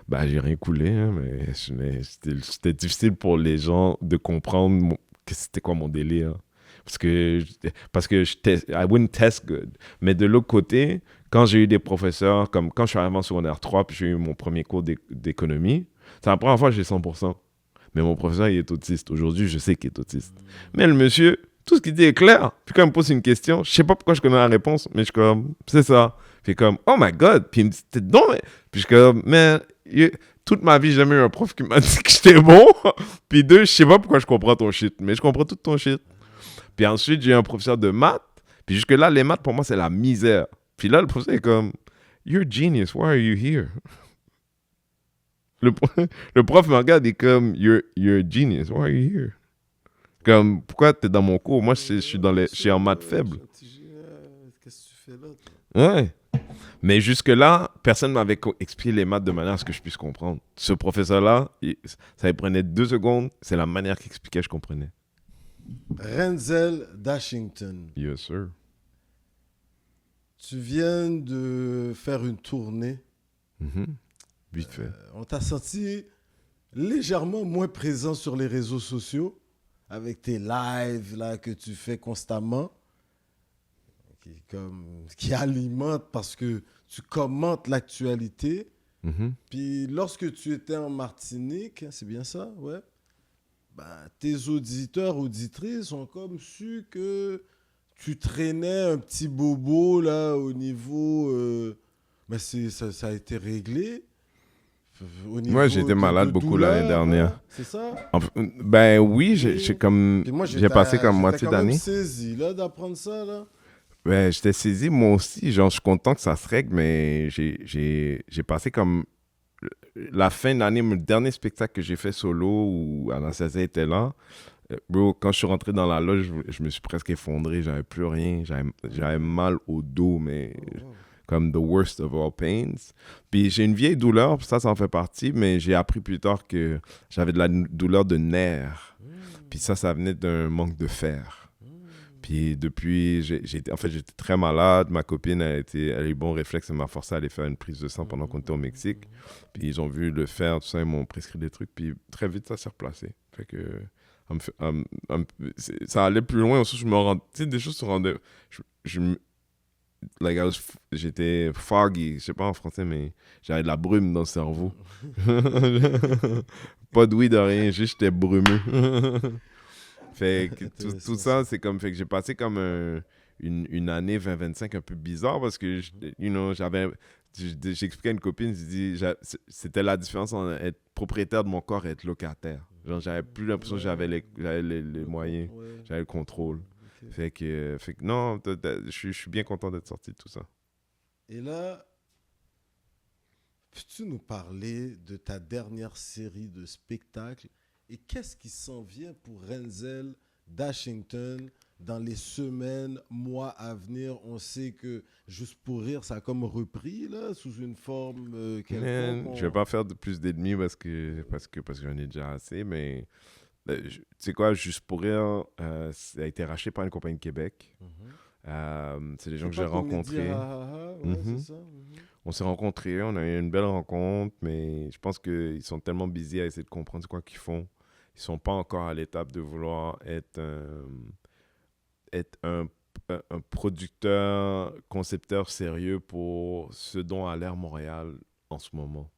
Ben, j'ai rien coulé, hein, mais c'était difficile pour les gens de comprendre que c'était quoi mon délire. Parce que I wouldn't test good. Mais de l'autre côté, quand j'ai eu des professeurs, comme quand je suis arrivé en secondaire 3, puis j'ai eu mon premier cours d'économie, c'est la première fois que j'ai 100%. Mais mon professeur, il est autiste. Aujourd'hui, je sais qu'il est autiste. Mais le monsieur, tout ce qu'il dit est clair. Puis quand il me pose une question, je sais pas pourquoi je connais la réponse, mais je suis comme, c'est ça. Puis comme, oh my God. Puis il me dit, t'es donc... Puis je suis comme, man, toute ma vie, j'ai jamais eu un prof qui m'a dit que j'étais bon. Puis deux, je sais pas pourquoi je comprends ton shit, mais je comprends tout ton shit. Puis ensuite, j'ai eu un professeur de maths. Puis jusque-là, les maths, pour moi, c'est la misère. Puis là, le professeur est comme, you're a genius, why are you here? Le prof me regarde et est comme, you're a genius, why are you here? Comme, pourquoi t'es dans mon cours? Moi, je suis en maths faible. Qu'est-ce que tu fais là, toi? Ouais. Mais jusque-là, personne ne m'avait expliqué les maths de manière à ce que je puisse comprendre. Ce professeur-là, ça lui prenait 2 secondes. C'est la manière qu'il expliquait, je comprenais. Renzel Dashington. Yes, sir. Tu viens de faire une tournée. Vite fait. On t'a senti légèrement moins présent sur les réseaux sociaux avec tes lives là, que tu fais constamment, qui alimentent parce que tu commentes l'actualité. Puis lorsque tu étais en Martinique, c'est bien ça, ouais, ben, tes auditeurs, auditrices ont comme su que tu traînais un petit bobo là au niveau... mais ça a été réglé. Moi, j'étais malade beaucoup l'année dernière. Hein, c'est ça? Ben oui, j'ai passé comme moitié d'année. J'étais saisi là, d'apprendre ça, là. Ben, j'étais saisi, moi aussi. Genre, je suis content que ça se règle, mais j'ai passé comme la fin de l'année, le dernier spectacle que j'ai fait solo où Anastasia était là. Bro, quand je suis rentré dans la loge, je me suis presque effondré. J'avais plus rien. J'avais mal au dos, mais... comme the worst of all pains. Puis j'ai une vieille douleur, ça en fait partie, mais j'ai appris plus tard que j'avais de la douleur de nerfs. Puis ça venait d'un manque de fer. Puis depuis, j'étais très malade. Ma copine, elle a eu bon réflexe, elle m'a forcé à aller faire une prise de sang pendant qu'on était au Mexique. Puis ils ont vu le fer, tout ça, ils m'ont prescrit des trucs. Puis très vite, ça s'est replacé. Fait que ça allait plus loin. Aussi, je me rendais... Tu sais, des choses se rendaient... j'étais foggy, je sais pas en français, mais j'avais de la brume dans le cerveau. Pas de weed, de rien, juste j'étais brumeux. Fait que tout ça, c'est comme, fait que j'ai passé comme une année 20-25 un peu bizarre parce que, j'expliquais à une copine, je dis, c'était la différence entre être propriétaire de mon corps et être locataire. Genre, j'avais plus l'impression que j'avais les moyens, j'avais le contrôle. Fait que non, je suis bien content d'être sorti de tout ça. Et là, peux-tu nous parler de ta dernière série de spectacles et qu'est-ce qui s'en vient pour Renzel Dashington dans les semaines, mois à venir? On sait que Juste pour rire, ça a comme repris là, sous une forme quelconque. Je vais pas faire de plus d'ennemis parce que j'en ai déjà assez, mais... tu sais quoi, Juste pour rire, ça a été racheté par une compagnie de Québec. C'est des gens que j'ai rencontrés. C'est ça. On s'est rencontrés, on a eu une belle rencontre, mais je pense qu'ils sont tellement busy à essayer de comprendre quoi qu'ils font. Ils sont pas encore à l'étape de vouloir être un producteur, concepteur sérieux pour ce dont a l'air Montréal en ce moment.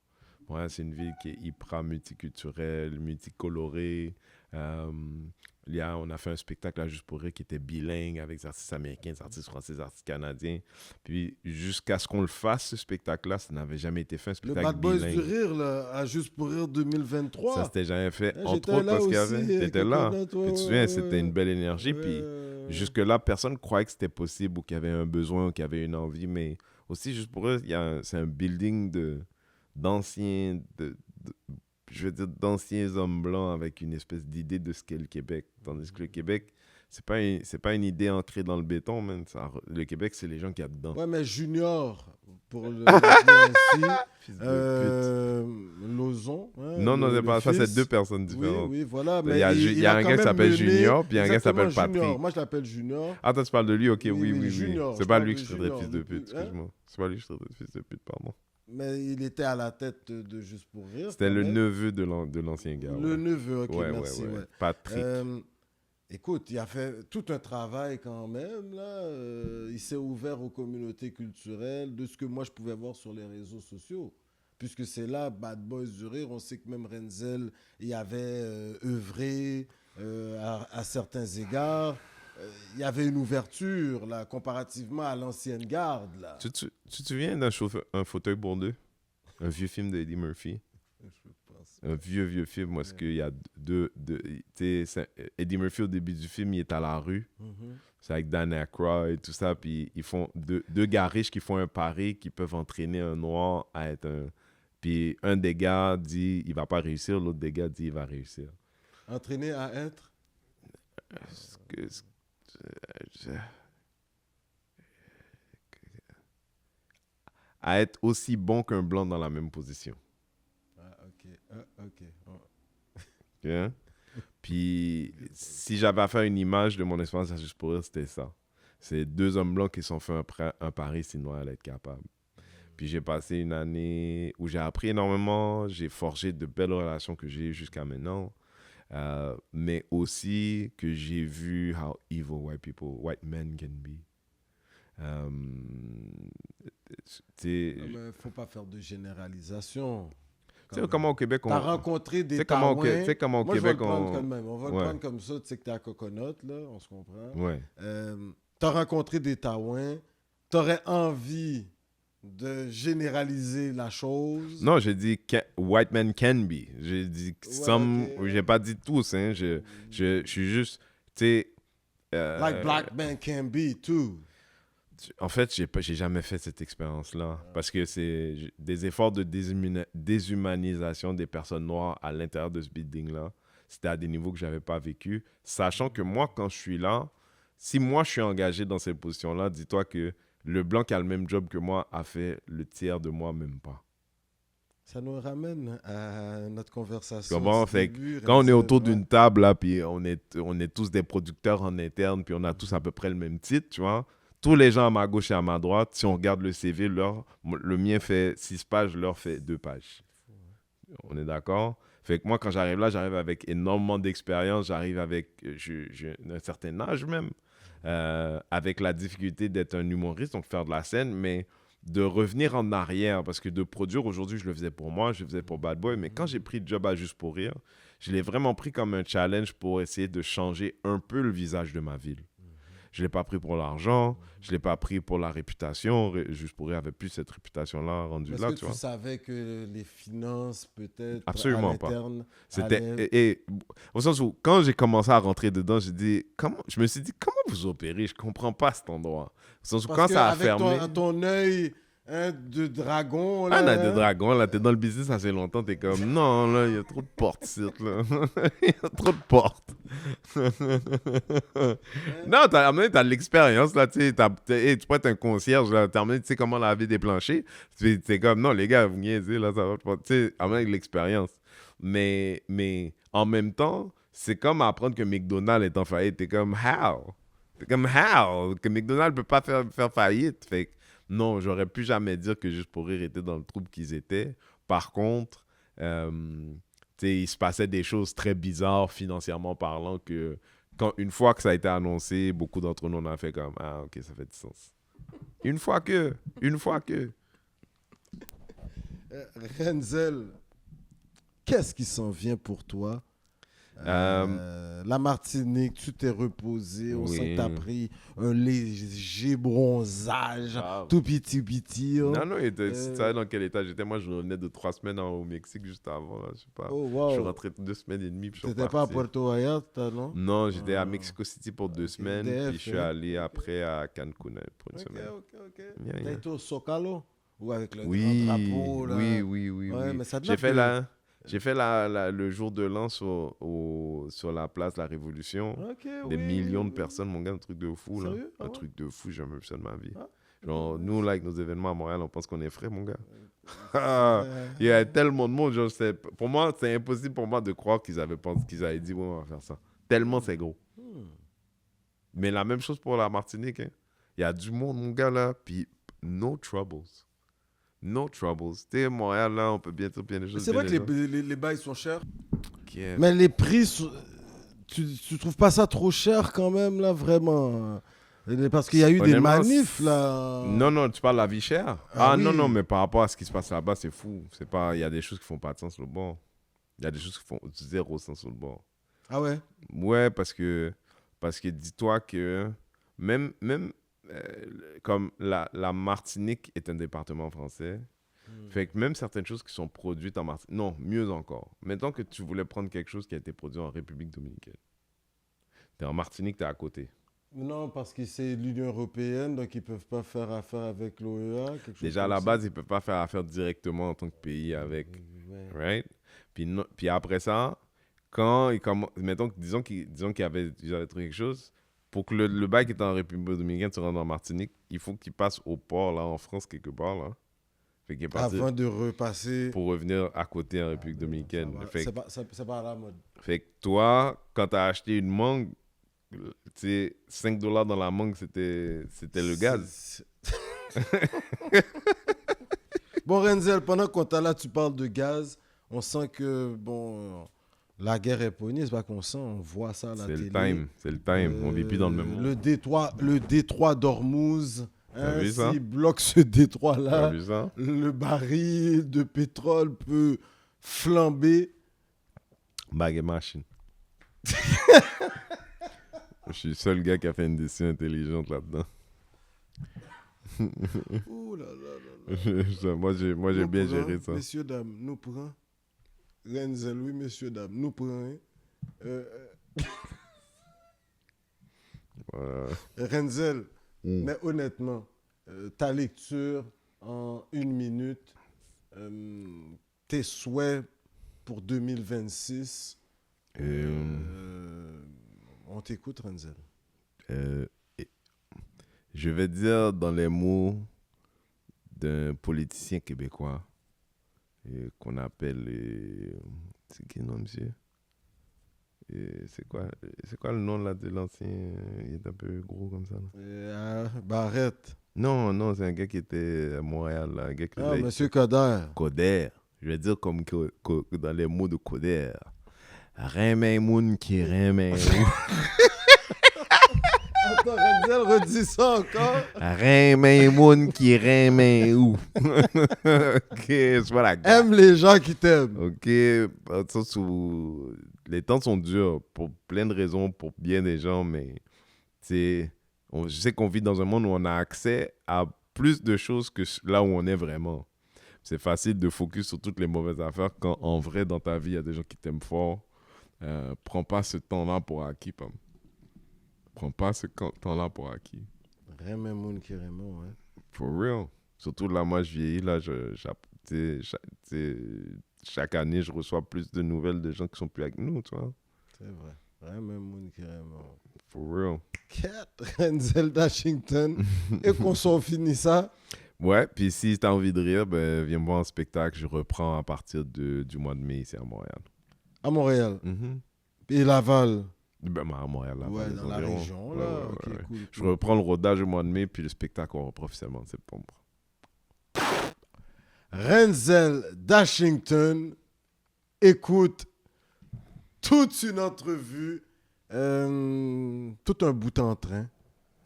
Ouais, c'est une ville qui est hyper multiculturelle, multicolorée. On a fait un spectacle là, Juste pour rire qui était bilingue avec des artistes américains, des artistes français, des artistes canadiens. Puis jusqu'à ce qu'on le fasse, ce spectacle-là, ça n'avait jamais été fait, un spectacle bilingue. Le Bad Boys du Rire, là, à Juste pour rire 2023. Ça, c'était jamais fait. Entre autres parce qu'il y avait... T'étais là. Puis tu te souviens, c'était une belle énergie. Puis jusque-là, personne ne croyait que c'était possible ou qu'il y avait un besoin ou qu'il y avait une envie. Mais aussi, Juste pour rire, c'est un building d'anciens hommes blancs avec une espèce d'idée de ce qu'est le Québec. Tandis que le Québec, c'est pas une idée ancrée dans le béton, man. Le Québec, c'est les gens qui y a dedans. Ouais, mais Junior, pour le dire ainsi, Lozon. Hein, non, c'est pas ça, c'est 2 personnes différentes. Oui, voilà. Il y a un gars qui s'appelle Junior, puis il y a un gars qui s'appelle Patrick. Moi, je l'appelle Junior. Ah, toi, tu parles de lui, ok, oui. Junior, c'est pas lui que je traiterais de fils de pute, excuse-moi. C'est pas lui que je traiterais de fils de pute, pardon. Mais il était à la tête de Juste pour rire. C'était le neveu de l'ancien gars. Le neveu, ok, merci. Ouais. Patrick. Écoute, il a fait tout un travail quand même, là. Il s'est ouvert aux communautés culturelles, de ce que moi je pouvais voir sur les réseaux sociaux. puisque c'est là, Bad Boys du Rire. On sait que même Renzel y avait œuvré à certains égards. Il y avait une ouverture, là, comparativement à l'ancienne garde, là. Tu te souviens un fauteuil pour deux? Un vieux film d'Eddie Murphy? Je pense. Un vieux film où est-ce qu'il y a Eddie Murphy, au début du film, il est à la rue. C'est avec Dan Aykroyd et tout ça. Puis ils font deux gars riches qui font un pari qui peuvent entraîner un noir à être un... Puis un des gars dit il va pas réussir, l'autre des gars dit il va réussir. Entraîné à être? À être aussi bon qu'un blanc dans la même position. Ah, ok. Hein? Puis, si j'avais à faire une image de mon expérience à Juste pour Rire, c'était ça. C'est deux hommes blancs qui se sont fait un pari, sinon à être capable. Puis, j'ai passé une année où j'ai appris énormément, j'ai forgé de belles relations que j'ai jusqu'à maintenant, mais aussi que j'ai vu how evil white men can be. Il ne faut pas faire de généralisation. Tu sais comment au Québec on... T'as rencontré des comment taouins. tu sais comment au Moi, Québec je vais le prendre on... quand même. On va Ouais. le prendre comme ça. Tu sais que t'es à Coconut, là. On se comprend. Ouais. T'as rencontré des taouins. T'aurais envie de généraliser la chose. Non, j'ai dit white men can be. J'ai dit some... ok. J'ai pas dit tous, hein. Je suis juste... Tu sais... Like black men can be, too. En fait, j'ai jamais fait cette expérience-là parce que c'est des efforts de déshumanisation des personnes noires à l'intérieur de ce building-là. C'était à des niveaux que j'avais pas vécu. Sachant que moi, quand je suis là, si moi, je suis engagé dans cette position-là, dis-toi que le blanc qui a le même job que moi a fait le tiers de moi, même pas. Ça nous ramène à notre conversation. Comment du fait début, quand on est Renzel, autour ouais. d'une table, là, puis on est tous des producteurs en interne, puis on a tous à peu près le même titre, tu vois. Tous les gens à ma gauche et à ma droite, si on regarde le CV, le mien fait 6 pages, leur fait 2 pages. On est d'accord? Fait que moi, quand j'arrive là, j'arrive avec énormément d'expérience, j'arrive avec j'ai un certain âge même, avec la difficulté d'être un humoriste, donc faire de la scène, mais de revenir en arrière, parce que de produire, aujourd'hui, je le faisais pour moi, je le faisais pour Bad Boy, mais quand j'ai pris le job à Juste pour Rire, je l'ai vraiment pris comme un challenge pour essayer de changer un peu le visage de ma ville. Je ne l'ai pas pris pour l'argent, je ne l'ai pas pris pour la réputation. Juste pour Rire avait plus cette réputation-là rendue Est-ce là, que tu tu vois. savais que les finances, peut-être, Absolument à pas. l'interne, C'était allaient- et au sens où quand j'ai commencé à rentrer dedans, je me suis dit comment vous opérez, je comprends pas cet endroit. Au sens où Parce quand que ça a avec fermé, ton œil de dragon, là, on a des dragons là, t'es dans le business assez longtemps, t'es comme non là, il y a trop de portes ici, là. Il y a trop de portes. Non, t'as de l'expérience là, tu sais, tu peux être un concierge là, tu sais comment laver des planchers. C'est comme non les gars, vous niaisez là, ça va pas. Tu sais, avec l'expérience. Mais en même temps, c'est comme apprendre que McDonald's est en faillite. T'es comme how? Que McDonald's peut pas faire faillite. Fait que non, j'aurais pu jamais dire que Juste pour Rire était dans le trouble qu'ils étaient. Par contre, il se passait des choses très bizarres financièrement parlant que une fois que ça a été annoncé, beaucoup d'entre nous on a fait comme ah ok, ça fait du sens. Une fois que. Renzel, qu'est-ce qui s'en vient pour toi? La Martinique, tu t'es reposé, on Oui. sent que t'as pris un léger bronzage, Ah. tout petit. Hein. Non, tu savais dans quel état j'étais. Moi, je revenais de 3 semaines au Mexique juste avant. Là, je sais pas. Oh, Je suis wow. rentré 2 semaines et demie. Puis je suis T'étais pas à reparti. Puerto Vallarta, non? Non, j'étais à Mexico City pour 2 semaines. DF, Puis je suis hein. allé après à Cancun pour une semaine. Ok. Yeah, T'as yeah. été au Zocalo? Ou avec le Oui, grand drapeau, là? oui. Ouais, mais ça J'ai devait fait, le jour de l'an sur la place de la Révolution. Ok, Des oui, millions oui, de personnes, mon gars, un truc de fou. Là. Sérieux? Ah Un ouais? truc de fou, j'ai jamais vu ça de ma vie. Ah. Genre, nous, là, avec nos événements à Montréal, on pense qu'on est frais, mon gars. Il y a tellement de monde. Genre, pour moi, c'est impossible pour moi de croire qu'ils avaient dit, ouais, on va faire ça. Tellement c'est gros. Mais la même chose pour la Martinique. Hein. Il y a du monde, mon gars, là, puis no troubles. No troubles. Tu sais, Montréal, là, on peut bien dire bien des choses. C'est vrai bien que des les bails sont chers. choses. Yeah. Mais les prix, tu trouves pas ça trop cher quand même, là, vraiment? Parce qu'il y a eu des Honnêtement, manifs, là. Non, tu parles de la vie chère. Ah Non, oui. non, mais par rapport à ce qui se passe là-bas, c'est fou. C'est pas... Il y a des choses qui font pas de sens sur le bord. Il y a des choses qui font zéro sens sur le bord. Ah ouais? Ouais, parce que dis-toi que même comme la Martinique est un département français, fait que même certaines choses qui sont produites en Martinique, non, mieux encore. Mettons que tu voulais prendre quelque chose qui a été produit en République dominicaine. T'es en Martinique, t'es à côté. Non, parce que c'est l'Union européenne, donc ils ne peuvent pas faire affaire avec l'OEA. Déjà, à la base, ils ne peuvent pas faire affaire directement en tant que pays avec. Ouais. Right? Puis après ça, quand ils commencent. Mettons, disons qu'ils avaient trouvé quelque chose. Pour que le bail qui est en République dominicaine se rende en Martinique, il faut qu'il passe au port, là, en France, quelque part, là. Fait qu'il est parti Avant de repasser. pour revenir à côté en République dominicaine. C'est pas à la mode. Fait que toi, quand tu as acheté une mangue, tu sais, $5 dans la mangue, c'était le gaz. Bon, Renzel, pendant qu'on t'a là, tu parles de gaz. On sent que, bon, la guerre est poignée. C'est pas qu'on sent, on voit ça à la télé. C'est le time. On vit plus dans le même monde. Le détroit d'Ormuz. T'as vu ça? S'il bloque ce détroit-là, T'as vu ça? le baril de pétrole peut flamber. Bague et machine. Je suis le seul gars qui a fait une décision intelligente là-dedans. Ouh là là là là. Moi, j'ai bien géré ça. Messieurs, dames, nous prenons. Renzel, oui, messieurs, dames, nous prenons. Renzel, mais honnêtement, ta lecture en 1 minute, tes souhaits pour 2026, on t'écoute, Renzel. Je vais dire dans les mots d'un politicien québécois qu'on appelle... c'est qui le nom, monsieur? C'est quoi le nom là, de l'ancien? Il est un peu gros comme ça. Barrette. Non, c'est un gars qui était à Montréal. Là, un gars qui Monsieur Coder. Coder. Je vais dire comme dans les mots de Coder. Remen moun qui remen. Attends, Renzel, redis ça encore. Remen moun qui remen où? Ok, c'est pas la gueule. Aime les gens qui t'aiment. Ok, dans le sens où les temps sont durs pour plein de raisons, pour bien des gens, mais je sais qu'on vit dans un monde où on a accès à plus de choses que là où on est vraiment. C'est facile de focus sur toutes les mauvaises affaires quand en vrai dans ta vie il y a des gens qui t'aiment fort. Prends pas ce temps-là pour acquis, Pam. Prends pas ce temps-là pour acquis. Remen moun qui remen, ouais. For real. Surtout là, moi, je vieillis, là, chaque année, je reçois plus de nouvelles de gens qui sont plus avec nous, tu vois. C'est vrai. Remen moun qui remen. For real. Renzel d'Washington. Et qu'on s'en finit ça. Ouais, puis si tu as envie de rire, ben, viens me voir en spectacle. Je reprends à partir du mois de mai ici à Montréal. À Montréal. Mm-hmm. Et Laval. Ben, à Montréal, là. Ouais, dans la région, là. Ouais. Cool. Je reprends le rodage au mois de mai, puis le spectacle, on reprend officiellement en septembre. Renzel d'Washington. Écoute, toute une entrevue, tout un bout en train.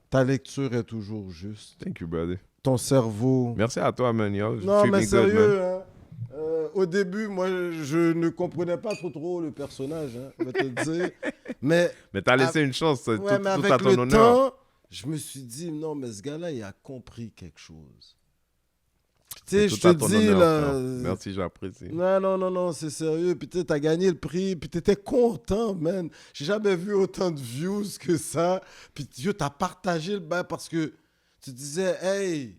Ta lecture est toujours juste. Thank you, brother. Ton cerveau... Merci à toi, man. Yo. Non, mais Good, sérieux, man. hein. Au début, moi, je ne comprenais pas trop le personnage, hein, je vais te le dire. Mais t'as laissé une chance, ouais, tout mais à avec ton le honneur. temps, je me suis dit, non, mais ce gars-là, il a compris quelque chose. Tu sais, je te dis, là... Merci, j'apprécie. Non, c'est sérieux. Puis tu as gagné le prix, puis tu étais content, man. J'ai jamais vu autant de views que ça. Puis tu as partagé le bain parce que tu disais, hey,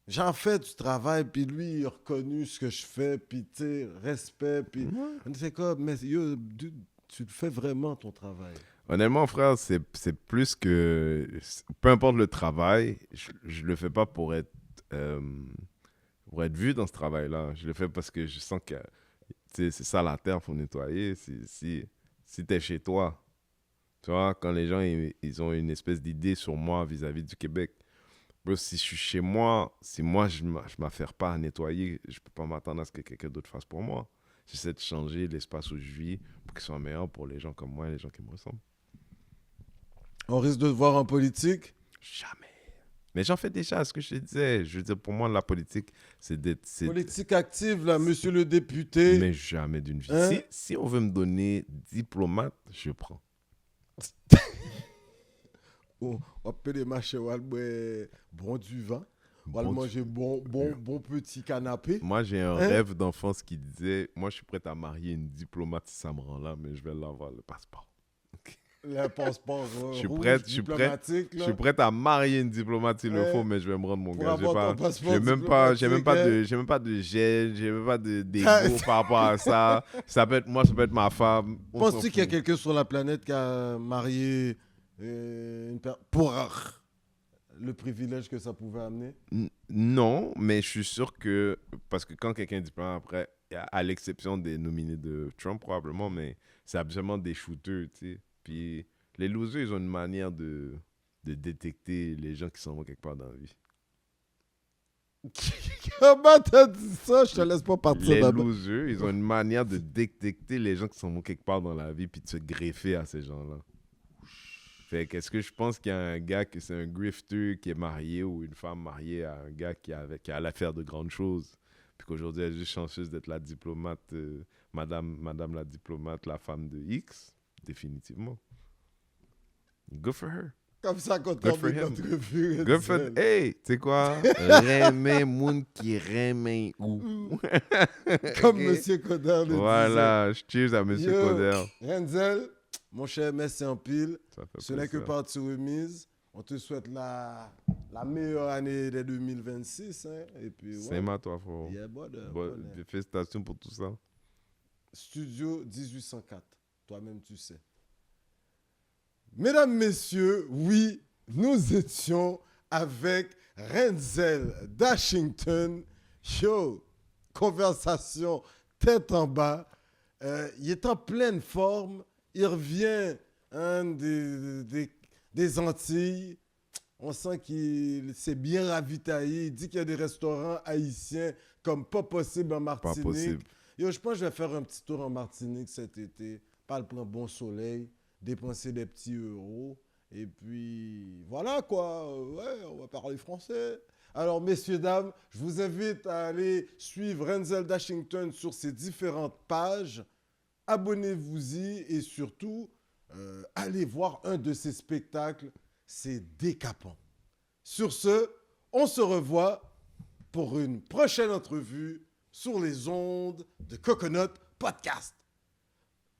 j'en fais du travail, puis lui, il a reconnu ce que je fais, puis tu sais, respect. Puis on était comme, mais yo, tu fais vraiment ton travail. Honnêtement, frère, c'est plus que... Peu importe le travail, je le fais pas pour être vu dans ce travail-là. Je le fais parce que je sens que c'est ça la terre, il faut nettoyer. Si tu es chez toi, tu vois, quand les gens ils ont une espèce d'idée sur moi vis-à-vis du Québec, bro, si je suis chez moi, si moi je m'affaire pas à nettoyer, je peux pas m'attendre à ce que quelqu'un d'autre fasse pour moi. J'essaie de changer l'espace où je vis pour qu'il soit meilleur pour les gens comme moi et les gens qui me ressemblent. On risque de te voir en politique? Jamais. Mais j'en fais déjà ce que je te disais. Je veux dire, pour moi, la politique, c'est d'être... Politique active, là, monsieur le député. Mais jamais d'une vie. Hein? Si on veut me donner diplomate, je prends. On va appeler marché, on va bon du vin. On va Bon manger bon petit canapé. Moi, j'ai un Hein? rêve d'enfance qui disait, moi, je suis prêt à marier une diplomate si ça me rend là, mais je vais l'avoir le passeport. Le passeport Je suis rouge, prêt, diplomatique, je là. suis prêt à marier une diplomate s'il le Ouais. faut, mais je vais me rendre mon Pour gars. avoir ton passeport J'ai même pas diplomatique, j'ai même pas de gêne, j'ai même pas d'égo par rapport à ça. Ça peut être moi, ça peut être ma femme. On s'en Penses-tu qu'il y a fout. quelqu'un sur la planète qui a marié pour le privilège que ça pouvait amener? Non, mais je suis sûr que, parce que quand quelqu'un dit pas après, à l'exception des nominés de Trump probablement, mais c'est absolument des shooters, tu sais. Puis les losers, ils ont une manière de détecter les gens qui s'en vont quelque part dans la vie. Comment t'as dit ça? Je te laisse pas partir Les d'abord. losers, ils ont une manière de détecter les gens qui s'en vont quelque part dans la vie puis de se greffer à ces gens-là. Fait qu'est-ce que je pense qu'il y a un gars qui c'est un grifter qui est marié ou une femme mariée à un gars qui a l'affaire de grandes choses. Puis qu'aujourd'hui, elle est juste chanceuse d'être la diplomate, madame la diplomate, la femme de X, définitivement. Good for her. Comme ça qu'on Good for termine him. notre revue. Good for... Hey, tu sais quoi? Remen moun qui remen ou. Comme Ok? Monsieur Coder le Voilà, cheers à Monsieur Yo. Coder. disait. Renzel, mon cher, merci en pile. Ça fait Ce n'est que plaisir. partie remise. On te souhaite la meilleure année de 2026. Hein? Et puis, C'est ma toi, frère. Yeah, brother, Bon, brother. félicitations pour tout ça. Studio 1804. Toi-même, tu sais. Mesdames, messieurs, oui, nous étions avec Renzel Dashington. Yo, conversation tête en bas. Il est en pleine forme. Il revient hein, des Antilles. On sent qu'il s'est bien ravitaillé. Il dit qu'il y a des restaurants haïtiens comme pas possible en Pas Martinique. possible. Yo, je pense que je vais faire un petit tour en Martinique cet été. Pas le prendre bon soleil, dépenser des petits euros. Et puis, voilà quoi. Ouais, on va parler français. Alors, messieurs, dames, je vous invite à aller suivre Renzel Dashington sur ses différentes pages. Abonnez-vous-y et surtout, allez voir un de ses spectacles. C'est décapant. Sur ce, on se revoit pour une prochaine entrevue sur les ondes de Coconut Podcast.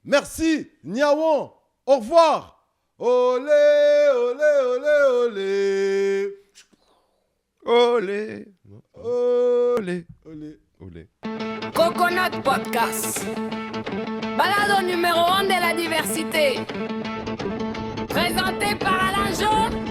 Merci, Niawan. Au revoir. Olé, olé, olé, olé. Olé. Olé. Olé. Olé. Coconut Podcast. Balado numéro 1 de la diversité. Présenté par Alain Jo.